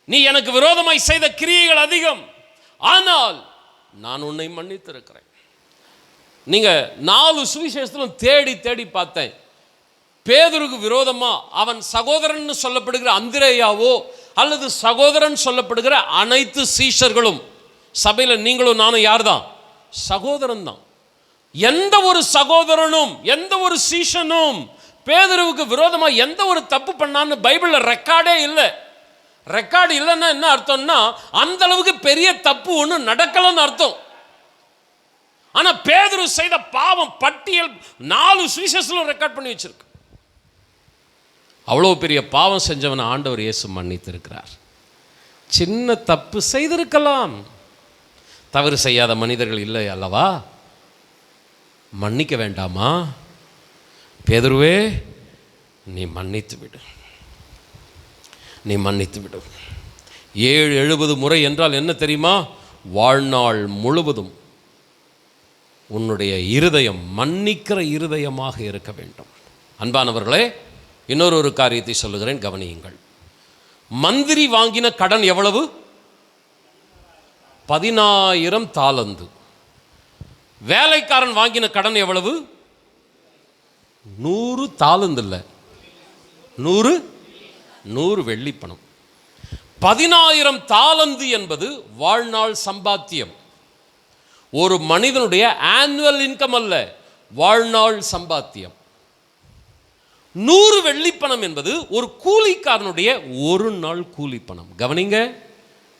நீ எனக்கு விரோதமாய் செய்த கிரியைகள் அதிகம், ஆனால் நான் உன்னை மன்னித்திருக்கிறேன். நீங்க 4 சுவிசேஷத்திலும் தேடி தேடி பார்த்தேன். பேதுருக்கு விரோதமா அவன் சகோதரன் சொல்லப்படுகிற அந்திரேயாவோ அல்லது சகோதரன் சொல்லப்படுகிற அனைத்து சீஷர்களும், சபையில் நீங்களும் நானும் யார் தான்? சகோதரன் தான். எந்த ஒரு சகோதரனும் எந்த ஒரு சீஷனும் பேதுருவுக்கு விரோதமா எந்த ஒரு தப்பு பண்ணான்னு பைபிள்ல ரெக்கார்டே இல்லை. ரெக்கார்டு இல்லைன்னா என்ன அர்த்தம்னா அந்த அளவுக்கு பெரிய தப்பு ஒன்று நடக்கலன்னு அர்த்தம். ஆனா பேதுரு செய்த பாவம் பட்டியல் 4 சுவிசேஷத்துல ரெக்கார்ட் பண்ணி வச்சிருக்கு. அவ்வளோ பெரிய பாவம் செஞ்சவனை ஆண்டவர் இயேசு மன்னித்திருக்கிறார். சின்ன தப்பு செய்திருக்கலாம், தவறு செய்யாத மனிதர்கள் இல்லை அல்லவா? மன்னிக்க வேண்டாமா? பேதுருவே, நீ மன்னித்து விடு, நீ மன்னித்து விடு. 70 முறை என்றால் என்ன தெரியுமா? வாழ்நாள் முழுவதும் உன்னுடைய இருதயம் மன்னிக்கிற இருதயமாக இருக்க வேண்டும். அன்பானவர்களே, இன்னொரு காரியத்தை சொல்லுகிறேன், கவனியுங்கள். மந்திரி வாங்கின கடன் எவ்வளவு? 10,000 தாலந்து. வேலைக்காரன் வாங்கின கடன் எவ்வளவு? 100 தாலந்து இல்லை, 100 வெள்ளி பணம். 10,000 தாலந்து என்பது வாழ்நாள் சம்பாத்தியம். ஒரு மனிதனுடைய ஆனுவல் இன்கம் அல்ல, வாழ்நாள் சம்பாத்தியம். 100 வெள்ளிப்பணம் என்பது ஒரு கூலிக்காரனுடைய ஒரு நாள் கூலி பணம். கவனிங்க,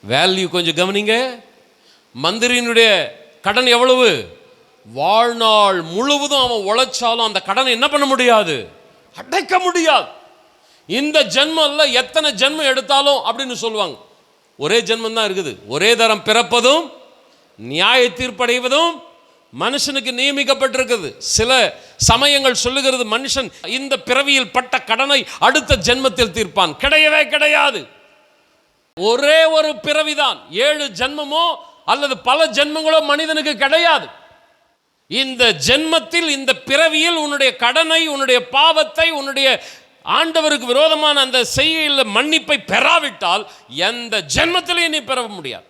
வேல்யூ கொஞ்சம் கவனிங்க. மந்திரியினுடைய கடன் எவ்வளவு? வாழ்நாள் முழுவதும் அவன் உழைச்சாலும் அந்த கடனை என்ன பண்ண முடியாது? அடைக்க முடியாது. இந்த ஜென்மம் அல்ல, எத்தனை ஜென்மம் எடுத்தாலும் அப்படின்னு சொல்லுவாங்க. ஒரே ஜென்மம் தான் இருக்குது. ஒரே தரம் பிறப்பதும் நியாய தீர்ப்படைவதும் மனுஷனுக்கு நியமிக்கப்பட்டிருக்குது. சில சமயங்கள் சொல்லுகிறது மனுஷன் இந்த பிறவியில் பட்ட கடனை அடுத்த ஜென்மத்தில் தீர்ப்பான். கிடையவே கிடையாது. ஒரே ஒரு பிறவிதான். 7 ஜென்மமோ அல்லது பல ஜென்மங்களோ மனிதனுக்கு கிடையாது. இந்த ஜென்மத்தில், இந்த பிறவியில் உன்னுடைய கடனை, உன்னுடைய பாவத்தை, உன்னுடைய ஆண்டவருக்கு விரோதமான அந்த செய்கையில் மன்னிப்பை பெறாவிட்டால் எந்த ஜென்மத்திலையும் நீ பெற முடியாது.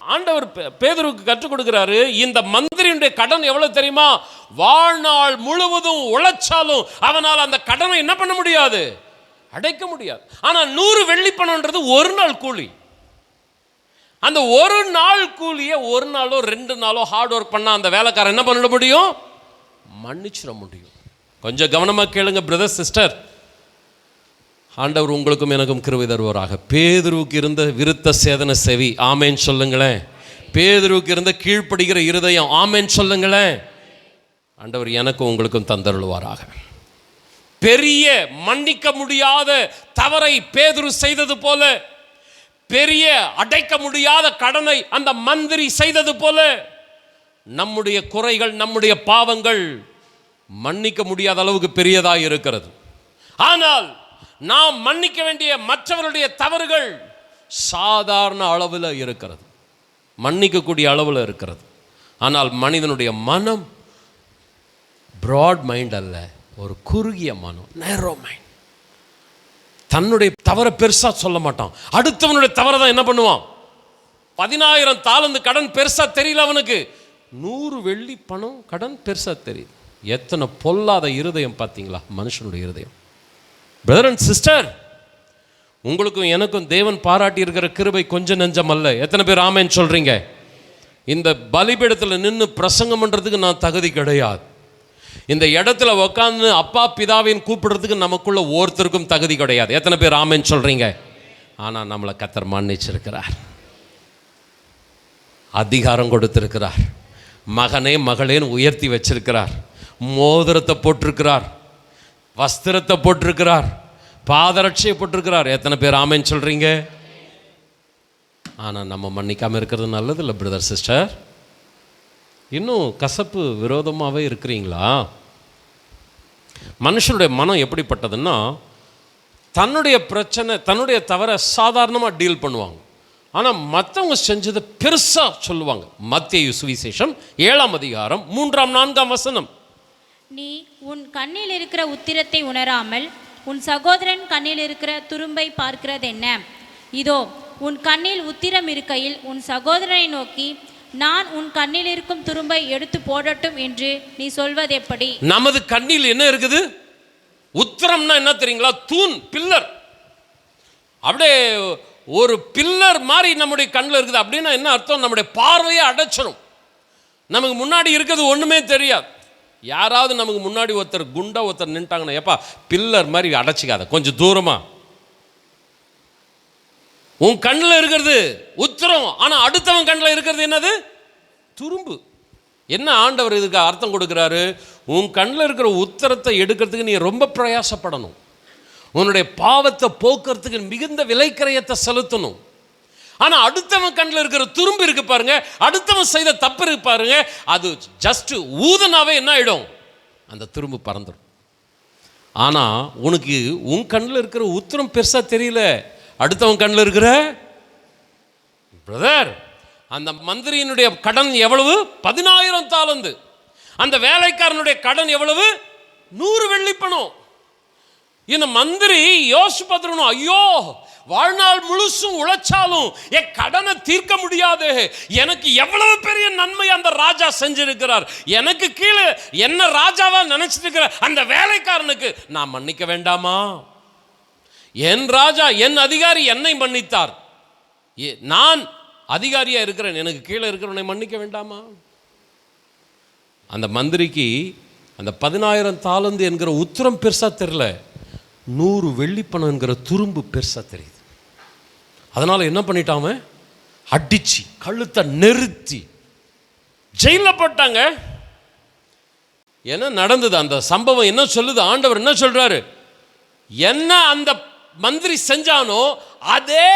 ஆண்டவர் பேதுருக்கு கற்றுக் கொடுக்கிறாரு, இந்த மந்திரியுடைய கடன் எவ்வளவு தெரியுமா? வாழ்நாள் முழுவதும் உழைச்சாலும் அவனால் அந்த கடனை என்ன பண்ண முடியாது? அடைக்க முடியாது. ஆனா 100 வெள்ளி பணம்ன்றது ஒரு நாள் கூலி. அந்த ஒரு நாள் கூலியை ஒரு நாளோ 2 நாளோ ஹார்ட் ஒர்க் பண்ணா அந்த வேலைக்காரன் என்ன பண்ண முடியும்? மன்னிச்சிட முடியும். கொஞ்சம் கவனமா கேளுங்க பிரதர், சிஸ்டர். ஆண்டவர் உங்களுக்கும் எனக்கும் கிருபை தருவாராக. பேதுருவுக்கு இருந்த விருத்த சேதன செவி, ஆமேன் சொல்லுங்களேன். பேதுருவுக்கு இருந்த கீழ்ப்படுகிற இருதயம், ஆமேன் சொல்லுங்களேன். ஆண்டவர் எனக்கும் உங்களுக்கும் தந்தருள்வாராக. பெரிய மன்னிக்க முடியாத தவறை பேதுரு செய்தது போல, பெரிய அடைக்க முடியாத கடனை அந்த மந்திரி செய்தது போல, நம்முடைய குறைகள், நம்முடைய பாவங்கள் மன்னிக்க முடியாத அளவுக்கு பெரியதாக இருக்கிறது. ஆனால் நாம் மன்னிக்க வேண்டிய மற்றவருடைய தவறுகள் சாதாரண அளவில் இருக்கிறது, மன்னிக்கக்கூடிய அளவில் இருக்கிறது. ஆனால் மனிதனுடைய மனம் பிராட் மைண்ட் அல்ல, ஒரு குறுகிய மனம், நேரோ மைண்ட். தன்னுடைய தவறை பெருசா சொல்ல மாட்டான், அடுத்தவனுடைய தவறை தான் என்ன பண்ணுவான்? 10,000 தாலந்து கடன் பெருசா தெரியல அவனுக்கு. 100 வெள்ளி பணம் கடன் பெருசா தெரியுது. எத்தனை பொல்லாத இருதயம் பார்த்தீங்களா மனுஷனுடைய இருதயம். பிரதர் அண்ட் சிஸ்டர், உங்களுக்கும் எனக்கும் தேவன் பாராட்டி இருக்கிற கிருபை கொஞ்சம் நெஞ்சம் அல்ல. எத்தனை பேர் ஆமேன்னு சொல்றீங்க? இந்த பலிபீடத்தில் நின்று பிரசங்கம் பண்றதுக்கு நான் தகுதி கிடையாது. இந்த இடத்துல உட்காந்து அப்பா பிதாவின் கூப்பிடுறதுக்கு நமக்குள்ள ஒருத்தருக்கும் தகுதி கிடையாது. எத்தனை பேர் ஆமேன்னு சொல்றீங்க? ஆனா நம்மளை கர்த்தர் மன்னிச்சிருக்கிறார், அதிகாரம் கொடுத்திருக்கிறார், மகனே மகளேன்னு உயர்த்தி வச்சிருக்கிறார், மோதிரத்தை போட்டிருக்கிறார், வஸ்திரத்தை போட்டிருக்கிறார், பாதரட்சையை போட்டிருக்கிறார். எத்தனை பேர் ஆமேன்னு சொல்றீங்க? ஆனால் நம்ம மன்னிக்காமல் இருக்கிறது நல்லது இல்லை பிரதர் சிஸ்டர். இன்னும் கசப்பு விரோதமாகவே இருக்கிறீங்களா? மனுஷனுடைய மனம் எப்படிப்பட்டதுன்னா, தன்னுடைய பிரச்சனை தன்னுடைய தவறை சாதாரணமாக டீல் பண்ணுவாங்க, ஆனால் மற்றவங்க செஞ்சதை பெருசாக சொல்லுவாங்க. மத்தேயு சுவிசேஷம் 7ஆம் அதிகாரம் 3, 4 நீ உன் கண்ணில் இருக்கிற உத்திரத்தை உணராமல் உன் சகோதரன் கண்ணில் இருக்கிற துரும்பை பார்க்கிறது என்ன? இதோ உன் கண்ணில் உத்திரம் இருக்கையில் உன் சகோதரனை நோக்கி நான் உன் கண்ணில் இருக்கும் துரும்பை எடுத்து போடட்டும் என்று நீ சொல்வது எப்படி? நமது கண்ணில் என்ன இருக்குது? உத்திரம்னா என்ன தெரியுங்களா? தூண், பில்லர். அப்படியே ஒரு பில்லர் மாதிரி நம்முடைய கண்ணில் இருக்குது. அப்படின்னா என்ன அர்த்தம்? நம்முடைய பார்வையை அடைச்சிடும். நமக்கு முன்னாடி இருக்கிறது ஒன்றுமே தெரியாது. யாராவது நமக்கு முன்னாடி ஒருத்தர் குண்டா ஒருத்தர் நின்ட்டாங்கன்னா, எப்பா பில்லர் மாதிரி அடைச்சிக்காத, கொஞ்சம் தூரமா. உன் கண்ணில் இருக்கிறது உத்திரம், ஆனால் அடுத்தவன் கண்ணில் இருக்கிறது என்னது? துரும்பு. என்ன ஆண்டவர் இதுக்கு அர்த்தம் கொடுக்குறாரு? உன் கண்ணில் இருக்கிற உத்திரத்தை எடுக்கிறதுக்கு நீ ரொம்ப பிரயாசப்படணும். உன்னுடைய பாவத்தை போக்குறதுக்கு மிகுந்த விலைக்கிரயத்தை செலுத்தணும். ஆனால் அடுத்தவன் கண்ணில் இருக்கிற துரும்பு இருக்கு பாருங்க, அடுத்தவன் செய்த தப்பு இருக்கு பாருங்க, அது ஜஸ்ட் ஊதனாவே என்ன ஆயிடும்? அந்த துரும்பு பறந்துடும். ஆனால் உனக்கு உன் கண்ணில் இருக்கிற உத்திரம் பெருசா தெரியல, அடுத்தவன் கண்ணில் இருக்கிற. பிரதர், அந்த மந்திரியினுடைய கடன் எவ்வளவு? 10,000 தாலந்து. அந்த வேலைக்காரனுடைய கடன் எவ்வளவு? 100 வெள்ளி பணம். இந்த மந்திரி யோசிச்சு பார்த்துக்கணும், ஐயோ வாழ்நாள் முழுசும் உழைச்சாலும் என் கடனை தீர்க்க முடியாது, எனக்கு எவ்வளவு பெரிய நன்மை அந்த ராஜா செஞ்சிருக்கிறார், எனக்கு கீழே என்ன ராஜாவா நினைச்சிட்டு இருக்கிற அந்த வேலைக்காரனுக்கு நான் மன்னிக்க வேண்டாமா? என் ராஜா, என் அதிகாரி என்னை மன்னித்தார், நான் அதிகாரியா இருக்கிறேன், எனக்கு கீழே இருக்கிறவனை மன்னிக்க வேண்டாமா? அந்த மந்திரிக்கு அந்த 10,000 தாலந்து என்கிற உத்திரம் பெருசா தெரியல, 100 வெள்ளிப்பணம் என்கிற துரும்பு பெருசா தெரியுது. அதனால என்ன பண்ணிட்டாம? அடிச்சு கழுத்தை நெருத்தி ஜெயில போட்டாங்க. என்ன நடந்தது? அந்த சம்பவம் என்ன சொல்லுது? ஆண்டவர் என்ன சொல்றாரு? என்ன அந்த மந்திரி செஞ்சானோ அதே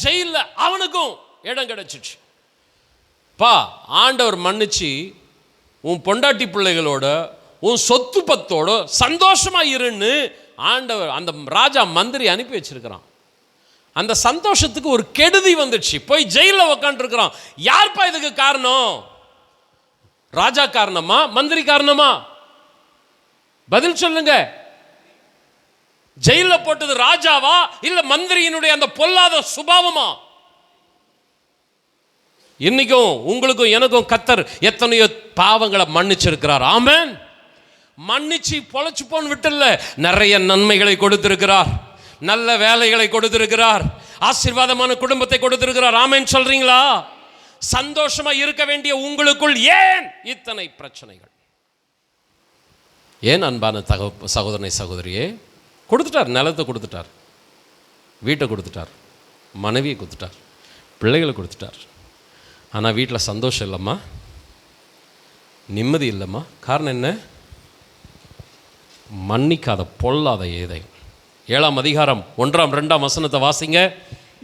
ஜெயில அவனுக்கும் இடம் கிடைச்சிச்சு. பா, ஆண்டவர் மன்னிச்சு உன் பொண்டாட்டி பிள்ளைகளோட உன் சொத்து பத்தோட சந்தோஷமா இருன்னு ஆண்டவர் அந்த ராஜா மந்திரி அனுப்பி வச்சிருக்கிறான். அந்த சந்தோஷத்துக்கு ஒரு கெடுதி வந்துடுச்சு, போய் ஜெயிலில் உக்காந்துருக்கிறான். யார்ப்பா இதுக்கு காரணம்? ராஜா காரணமா, மந்திரி காரணமா? பதில் சொல்லுங்க. ஜெயிலில் போட்டது ராஜாவா இல்ல மந்திரியினுடைய அந்த பொல்லாத சுபாவமா? இன்னைக்கும் உங்களுக்கும் எனக்கும் கர்த்தர் எத்தனையோ பாவங்களை மன்னிச்சிருக்கிறார். ஆமென். மன்னிச்சு பொழைச்சு போன்னு விட்டுல, நிறைய நன்மைகளை கொடுத்திருக்கிறார், நல்ல வேலைகளை கொடுத்திருக்கிறார், ஆசீர்வாதமான குடும்பத்தை கொடுத்திருக்கிறார். ஆமென் சொல்றீங்களா? சந்தோஷமா இருக்க வேண்டிய உங்களுக்குள் ஏன் இத்தனை பிரச்சனைகள்? ஏன் அன்பான சகோதரனை சகோதரியே? கொடுத்துட்டார், நிலத்தை கொடுத்துட்டார், வீட்டை கொடுத்துட்டார், மனைவியை கொடுத்துட்டார், பிள்ளைகளை கொடுத்துட்டார். ஆனால் வீட்டில் சந்தோஷம் இல்லைம்மா, நிம்மதி இல்லைம்மா. காரணம் என்ன? மன்னிக்காத பொல்லாத ஏதை. 7ஆம் அதிகாரம் 1, 2 வாசிங்க.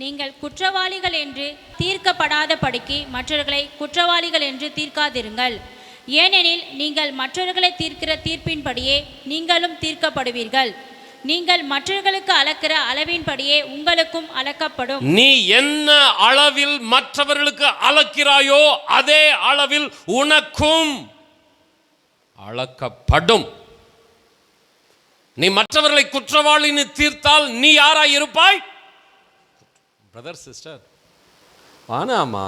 நீங்கள் குற்றவாளிகள் என்று தீர்க்கப்படாத படிக்கு மற்றவர்களை குற்றவாளிகள் என்று தீர்க்காதிருங்கள். ஏனெனில் நீங்கள் மற்றவர்களை தீர்க்கிற தீர்ப்பின்படியே நீங்களும் தீர்க்கப்படுவீர்கள். நீங்கள் மற்றவர்களுக்கு அளக்கிற அளவின்படியே உங்களுக்கும் அளக்கப்படும். நீ என்ன அளவில் மற்றவர்களுக்கு அளக்கிறாயோ அதே அளவில் உனக்கும் அளக்கப்படும். நீ மற்றவர்களை குற்றவாளின்னு தீர்த்தால் நீ யாராய் இருப்பாய்? பிரதர் சிஸ்டர், ஆனாமா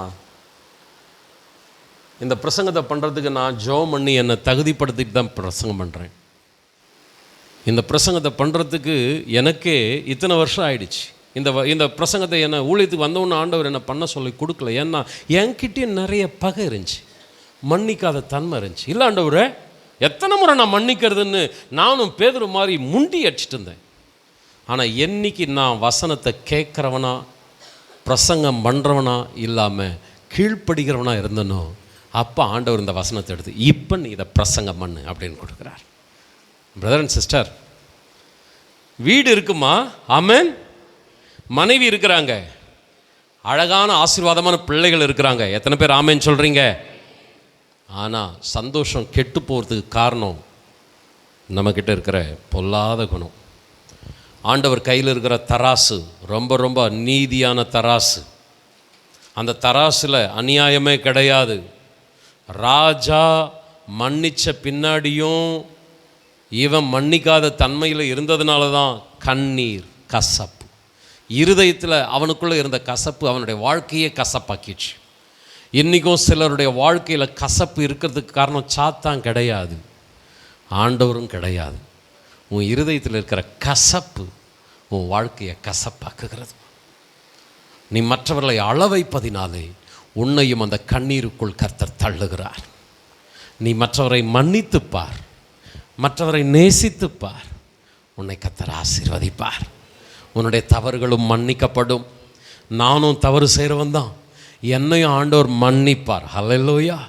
இந்த பிரசங்கத்தை பண்ணுறதுக்கு நான் ஜெபம் பண்ணி என்னை தகுதிப்படுத்திட்டு தான் பிரசங்கம் பண்ணுறேன். இந்த பிரசங்கத்தை பண்ணுறதுக்கு எனக்கே இத்தனை வருஷம் ஆயிடுச்சு. இந்த பிரசங்கத்தை என்னை ஊழியத்துக்கு வந்தவொன்னு ஆண்டவர் என்னை பண்ண சொல்லி கொடுக்கல. ஏன்னா என்கிட்டயே நிறைய பகை இருந்துச்சு, மன்னிக்காத தன்மை இருந்துச்சு. இல்லை ஆண்டவரே, எத்தனை முறை நான் மன்னிக்கிறதுன்னு நானும் பேதுரு மாதிரி முண்டி அடிச்சிட்டு இருந்தேன். ஆனால் என்னைக்கு நான் வசனத்தை கேட்குறவனா பிரசங்கம் பண்ணுறவனா இல்லாமல் கீழ்ப்படுகிறவனா இருந்தனோ அப்போ ஆண்டவர் இந்த வசனத்தை எடுத்து இப்போ நீ இதை பிரசங்கம் பண்ணு அப்படின்னு கொடுக்குறார். பிரதர் அண்ட் சிஸ்டர், வீடு இருக்குமா? ஆமென். மனைவி இருக்கிறாங்க, அழகான ஆசீர்வாதமான பிள்ளைகள் இருக்கிறாங்க. எத்தனை பேர் ஆமென் சொல்கிறீங்க? ஆனால் சந்தோஷம் கெட்டு போகிறதுக்கு காரணம் நம்மக்கிட்ட இருக்கிற பொல்லாத குணம். ஆண்டவர் கையில் இருக்கிற தராசு ரொம்ப ரொம்ப நீதியான தராசு. அந்த தராசில் அநியாயமே கிடையாது. ராஜா மன்னித்த பின்னாடியும் இவன் மன்னிக்காத தன்மையில் இருந்ததுனால தான் கண்ணீர், கசப்பு, இருதயத்தில் அவனுக்குள்ளே இருந்த கசப்பு அவனுடைய வாழ்க்கையே கசப்பாக்கிடுச்சு. இன்றைக்கும் சிலருடைய வாழ்க்கையில் கசப்பு இருக்கிறதுக்கு காரணம் சாத்தான் கிடையாது, ஆண்டவரும் கிடையாது. உன் இருதயத்தில் இருக்கிற கசப்பு உன் வாழ்க்கையை கசப்பாக்குகிறது. நீ மற்றவர்களை அள வைப்பதினாலே உன்னையும் அந்த கண்ணீருக்குள் கர்த்தர் தள்ளுகிறார். நீ மற்றவரை மன்னித்துப்பார், மற்றவரை நேசித்துப்பார், உன்னை கர்த்தர் ஆசீர்வதிப்பார். உன்னுடைய தவறுகளும் மன்னிக்கப்படும். நானும் தவறு செய்கிறவன் தான், என்னையும் ஆண்டவர் மன்னிப்பார். ஹல்லேலூயா.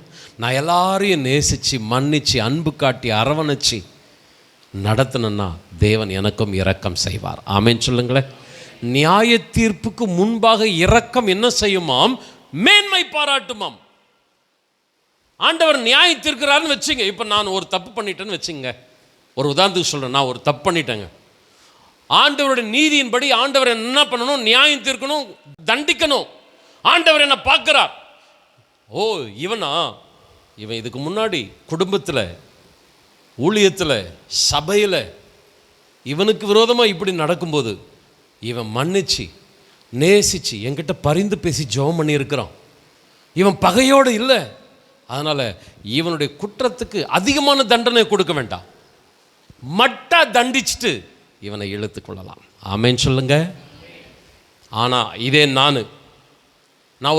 நான் எல்லாரையும் நேசித்து மன்னித்து அன்பு காட்டி அரவணைச்சி நடத்தினா தேவன் எனக்கும் இரக்கம் செய்வார். ஆமென் சொல்லுங்களேன். நியாய தீர்ப்புக்கு முன்பாக இரக்கம் என்ன செய்யுமாம்? மேன்மை பாராட்டுமாம். ஆண்டவர் நியாயம் தீர்க்கிறாருன்னு வச்சுங்க. இப்போ நான் ஒரு தப்பு பண்ணிட்டேன்னு வச்சுங்க, ஒரு உதாரணத்துக்கு சொல்கிறேன், நான் ஒரு தப்பு பண்ணிட்டேங்க. ஆண்டவருடைய நீதியின்படி ஆண்டவர் என்ன பண்ணணும்? நியாயம் தீர்க்கணும், தண்டிக்கணும். ஆண்டவர் என்ன பார்க்கிறார். ஓ, இவன் இதுக்கு முன்னாடி குடும்பத்தில், ஊழியத்தில், சபையில் இவனுக்கு விரோதமாக இப்படி நடக்கும்போது இவன் மன்னிச்சு நேசிச்சு என்கிட்ட பரிந்து பேசி ஜெபம் பண்ணியிருக்கிறான். இவன் பகையோடு இல்லை. அதனால் இவனுடைய குற்றத்துக்கு அதிகமான தண்டனை கொடுக்க வேண்டாம், மட்டா தண்டிச்சுட்டு இவனை இழுத்து கொள்ளலாம். ஆமென் சொல்லுங்க. ஆனால் இதே நான்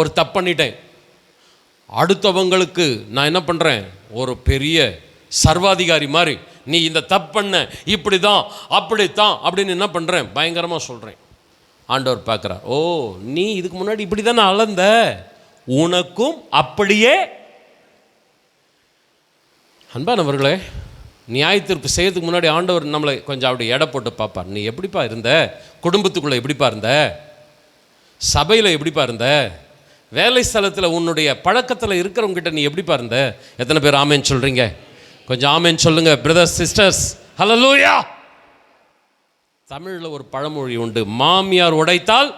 ஒரு தப்பு பண்ணிட்டேன். அடுத்தவங்களுக்கு நான் என்ன பண்ணுறேன்? ஒரு பெரிய சர்வாதிகாரி மாதிரி, நீ இந்த தப்பு பண்ண, இப்படி தான் அப்படித்தான் அப்படின்னு என்ன பண்ணுறேன்? பயங்கரமாக சொல்கிறேன். ஆண்டவர் பார்க்குறார். ஓ, நீ இதுக்கு முன்னாடி இப்படி தானே அளந்த, உனக்கும் அப்படியே. அன்பானவர்களே, நியாய தீர்ப்பு செய்யறதுக்கு முன்னாடி ஆண்டவர் நம்மளை கொஞ்சம் அப்படி எடை போட்டு பார்ப்பார். நீ எப்படிப்பா இருந்த? குடும்பத்துக்குள்ளே எப்படிப்பா இருந்த? சபையில் எப்படிப்பா இருந்த? வேலை ஸ்தலத்தில் உன்னுடைய பழக்கத்தில் இருக்கிறவங்ககிட்ட நீ எப்படிப்பா இருந்த? எத்தனை பேர் ஆமென் சொல்கிறீங்க? கொஞ்சம் ஆமென் சொல்லுங்க பிரதர்ஸ், சிஸ்டர்ஸ். ஹல்லேலூயா. தமிழில் ஒரு பழமொழி உண்டு, மாமியார் உடைத்தால்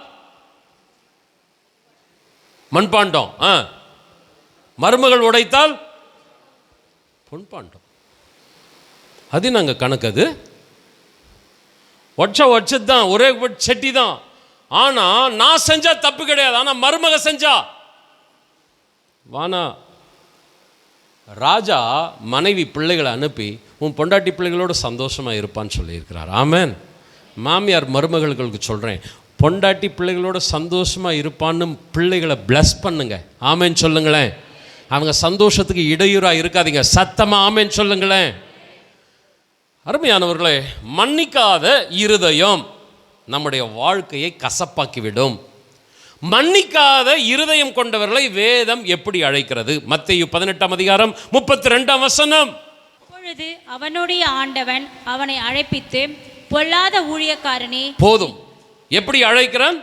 மண்பாண்டம், மருமகள் உடைத்தால் பொன்பாண்டம். அது நாங்கள் கணக்கு, அது வச்சது தான், ஒரே செட்டி தான். ஆனால் நான் செஞ்சா தப்பு கிடையாது, ஆனால் மருமக செஞ்சா வானா. ராஜா மனைவி பிள்ளைகளை அனுப்பி உன் பொண்டாட்டி பிள்ளைகளோடு சந்தோஷமாக இருப்பான்னு சொல்லியிருக்கிறார். ஆமென். மாமியார் மருமகளுக்கு சொல்கிறேன், பொண்டாட்டி பிள்ளைகளோட சந்தோஷமாக இருப்பான்னு பிள்ளைகளை பிளஸ் பண்ணுங்க. ஆமென் சொல்லுங்களேன். அவங்க சந்தோஷத்துக்கு இடையூறாக இருக்காதீங்க. சத்தமாக ஆமென் சொல்லுங்களேன். அருமையானவர்களே, மன்னிக்காத இருதயம் நம்முடைய வாழ்க்கையை கசப்பாக்கிவிடும். மன்னிக்காத இருதயம் கொண்டவர்களை வேதம் எப்படி அழைக்கிறது? மத்தேயு 18ஆம் அதிகாரம் 32ஆம் வசனம். அப்பொழுது அவனுடைய ஆண்டவன் அவனை அழைப்பித்து, பொல்லாத ஊழியக்காரனே. போதும். எப்படி அழைக்கிறான்?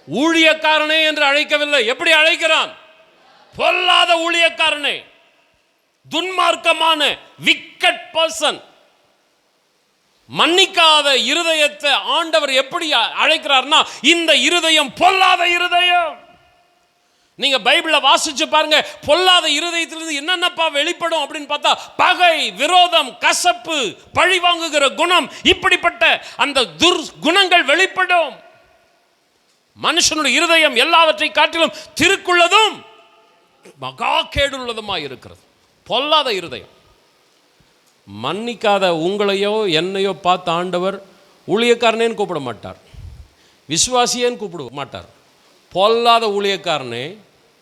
ஊழியக்காரனே என்று அழைக்கவில்லை. எப்படி அழைக்கிறான்? பொல்லாத ஊழியக்காரனே, துன்மார்க்கமான விக்கட் பர்சன். மன்னிக்காத இருதயத்தை ஆண்டவர் எப்படி அழைக்கிறார்னா, இந்த இருதயம் பொல்லாத இருதயம். நீங்க பைபிள வாசிச்சு பாருங்க, பொல்லாத இருதயத்திலிருந்து என்னென்னப்பா வெளிப்படும் அப்படின்னு பார்த்தா, பகை, விரோதம், கசப்பு, பழி வாங்குகிற குணம், இப்படிப்பட்ட அந்த துர்குணங்கள் வெளிப்படும். மனுஷனுடைய இருதயம் எல்லாவற்றை காட்டிலும் திருக்குள்ளதும் மகா கேடுள்ளதுமாக இருக்கிறது. பொல்லாத இருதயம். மன்னிக்காத உங்களையோ என்னையோ பார்த்து ஆண்டவர் ஊழியக்காரனேன்னு கூப்பிட மாட்டார், விசுவாசியேன்னு கூப்பிட மாட்டார். பொல்லாத ஊழியக்காரனே,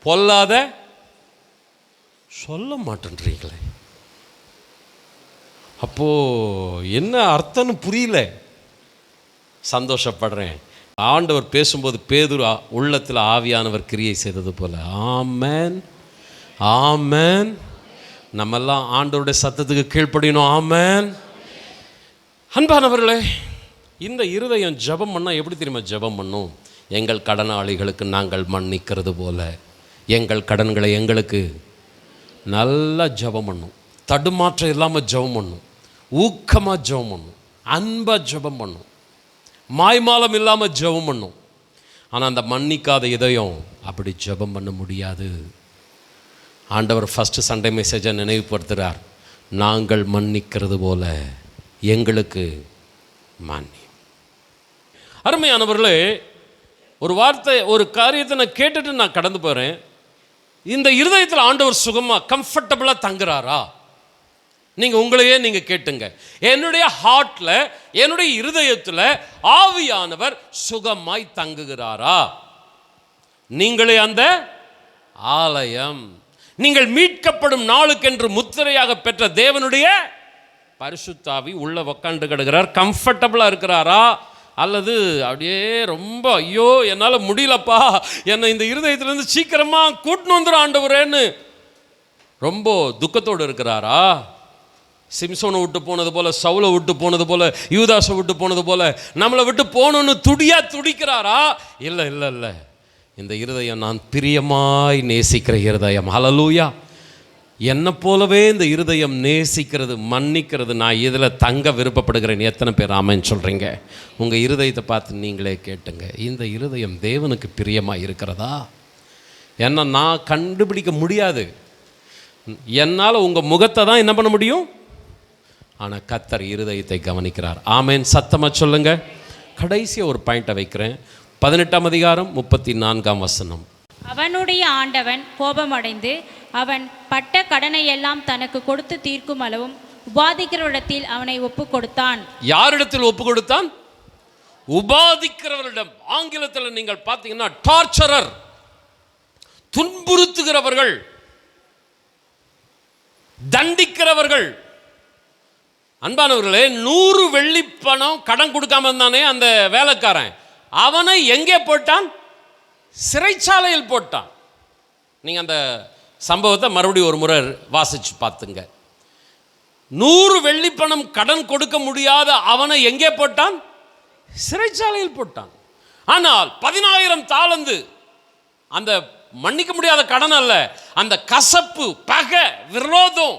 பொல்லாத சொல்ல மாட்டேன்றீங்களே. அப்போ என்ன அர்த்தம்னு புரியல. சந்தோஷப்படுறேன், ஆண்டவர் பேசும்போது பேதுரு உள்ளத்தில் ஆவியானவர் கிரியை செய்தது போல. ஆமென், ஆமென். நம்மெல்லாம் ஆண்டவருடைய சத்தத்துக்கு கீழ்ப்படியணும். ஆமென். அன்பானவர்களே, இந்த இருதயம் ஜெபம் பண்ணால் எப்படி தெரியுமா ஜெபம் பண்ணும்? எங்கள் கடனாளிகளுக்கு நாங்கள் மன்னிக்கிறது போல எங்கள் கடன்களை எங்களுக்கு நல்லா ஜெபம் பண்ணும். தடுமாற்றம் இல்லாமல் ஜெபம் பண்ணும், ஊக்கமாக ஜெபம் பண்ணும், அன்பாக ஜெபம் பண்ணும், மாய்மாலம் இல்லாமல் ஜெபம் பண்ணும். ஆனால் அந்த மன்னிக்காத இதயம் அப்படி ஜெபம் பண்ண முடியாது. ஆண்டவர் ஃபஸ்ட்டு சண்டே மெசேஜை நினைவுபடுத்துகிறார். நாங்கள் மன்னிக்கிறது போல எங்களுக்கு மன்னி. அருமையானவர்களே, ஒரு வார்த்தை, ஒரு காரியத்தை நான் கேட்டுட்டு நான் கடந்து போகிறேன். இந்த இருதயத்தில் ஆண்டவர் சுகமாக கம்ஃபர்டபுளாக தங்குறாரா? நீங்கள் உங்களையே நீங்கள் கேட்டுங்க. என்னுடைய ஹார்ட்டில், என்னுடைய இருதயத்தில் ஆவியானவர் சுகமாய் தங்குகிறாரா? நீங்களே அந்த ஆலயம். நீங்கள் மீட்கப்படும் நாளுக்கென்று முத்திரையாக பெற்ற தேவனுடைய பரிசுத்தாவி உள்ள உக்காண்டு கிடக்கிறார். கம்ஃபர்டபுளாக இருக்கிறாரா? அல்லது அப்படியே ரொம்ப ஐயோ என்னால் முடியலப்பா, என்னை இந்த இருதயத்திலேருந்து சீக்கிரமாக கூட்டின்னு வந்துடும் ஆண்டவரேன்னு ரொம்ப துக்கத்தோடு இருக்கிறாரா? சிம்சோனை விட்டு போனது போல, சவுலை விட்டு போனது போல, யூதாஸை விட்டு போனது போல நம்மளை விட்டு போகணுன்னு துடிக்கிறாரா? இல்லை இல்லை இல்லை. இந்த இருதயம் நான் பிரியமாய் நேசிக்கிற இருதயம். ஹல்லேலூயா. என்னை போலவே இந்த இருதயம் நேசிக்கிறது, மன்னிக்கிறது. நான் இதில் தங்க விருப்பப்படுகிறேன். எத்தனை பேர் ஆமென் சொல்கிறீங்க? உங்கள் இருதயத்தை பார்த்து நீங்களே கேட்டுங்க. இந்த இருதயம் தேவனுக்கு பிரியமாக இருக்கிறதா? ஏன்னா நான் கண்டுபிடிக்க முடியாது. என்னால் உங்கள் முகத்தை தான் என்ன பண்ண முடியும், ஆனால் கர்த்தர் இருதயத்தை கவனிக்கிறார். ஆமென். சத்தமாக சொல்லுங்க. கடைசியாக ஒரு பாயிண்ட்டை வைக்கிறேன். 18ஆம் அதிகாரம் 34ஆம் வசனம். அவனுடைய ஆண்டவன் கோபமடைந்து அவன் பட்ட கடனை எல்லாம் தனக்கு கொடுத்து தீர்க்கும் அளவும் உபாதிக்கிறவரிடத்தில் அவனை ஒப்பு கொடுத்தான். யாரிடத்தில் ஒப்பு கொடுத்தான்? உபாதிக்கிறவரிடம். ஆங்கிலத்தில் நீங்கள் பார்த்தீங்கன்னா டார்ச்சரர், துன்புறுத்துகிறவர்கள், தண்டிக்கிறவர்கள். அன்பானவர்களே, 100 வெள்ளி பணம் கடன் கொடுக்காம இருந்தானே அந்த வேலைக்காரன், அவனை எங்கே போட்டான்? சிறைச்சாலையில் போட்டான். நீங்கள் அந்த சம்பவத்தை மறுபடியும் ஒரு முறை வாசிச்சு பார்த்துங்க. 100 வெள்ளி பணம் கடன் கொடுக்க முடியாத அவனை எங்கே போட்டான்? சிறைச்சாலையில் போட்டான். ஆனால் 10,000 தாலந்து, அந்த மன்னிக்க முடியாத கடன் அல்ல, அந்த கசப்பு, பகை, விரோதம்,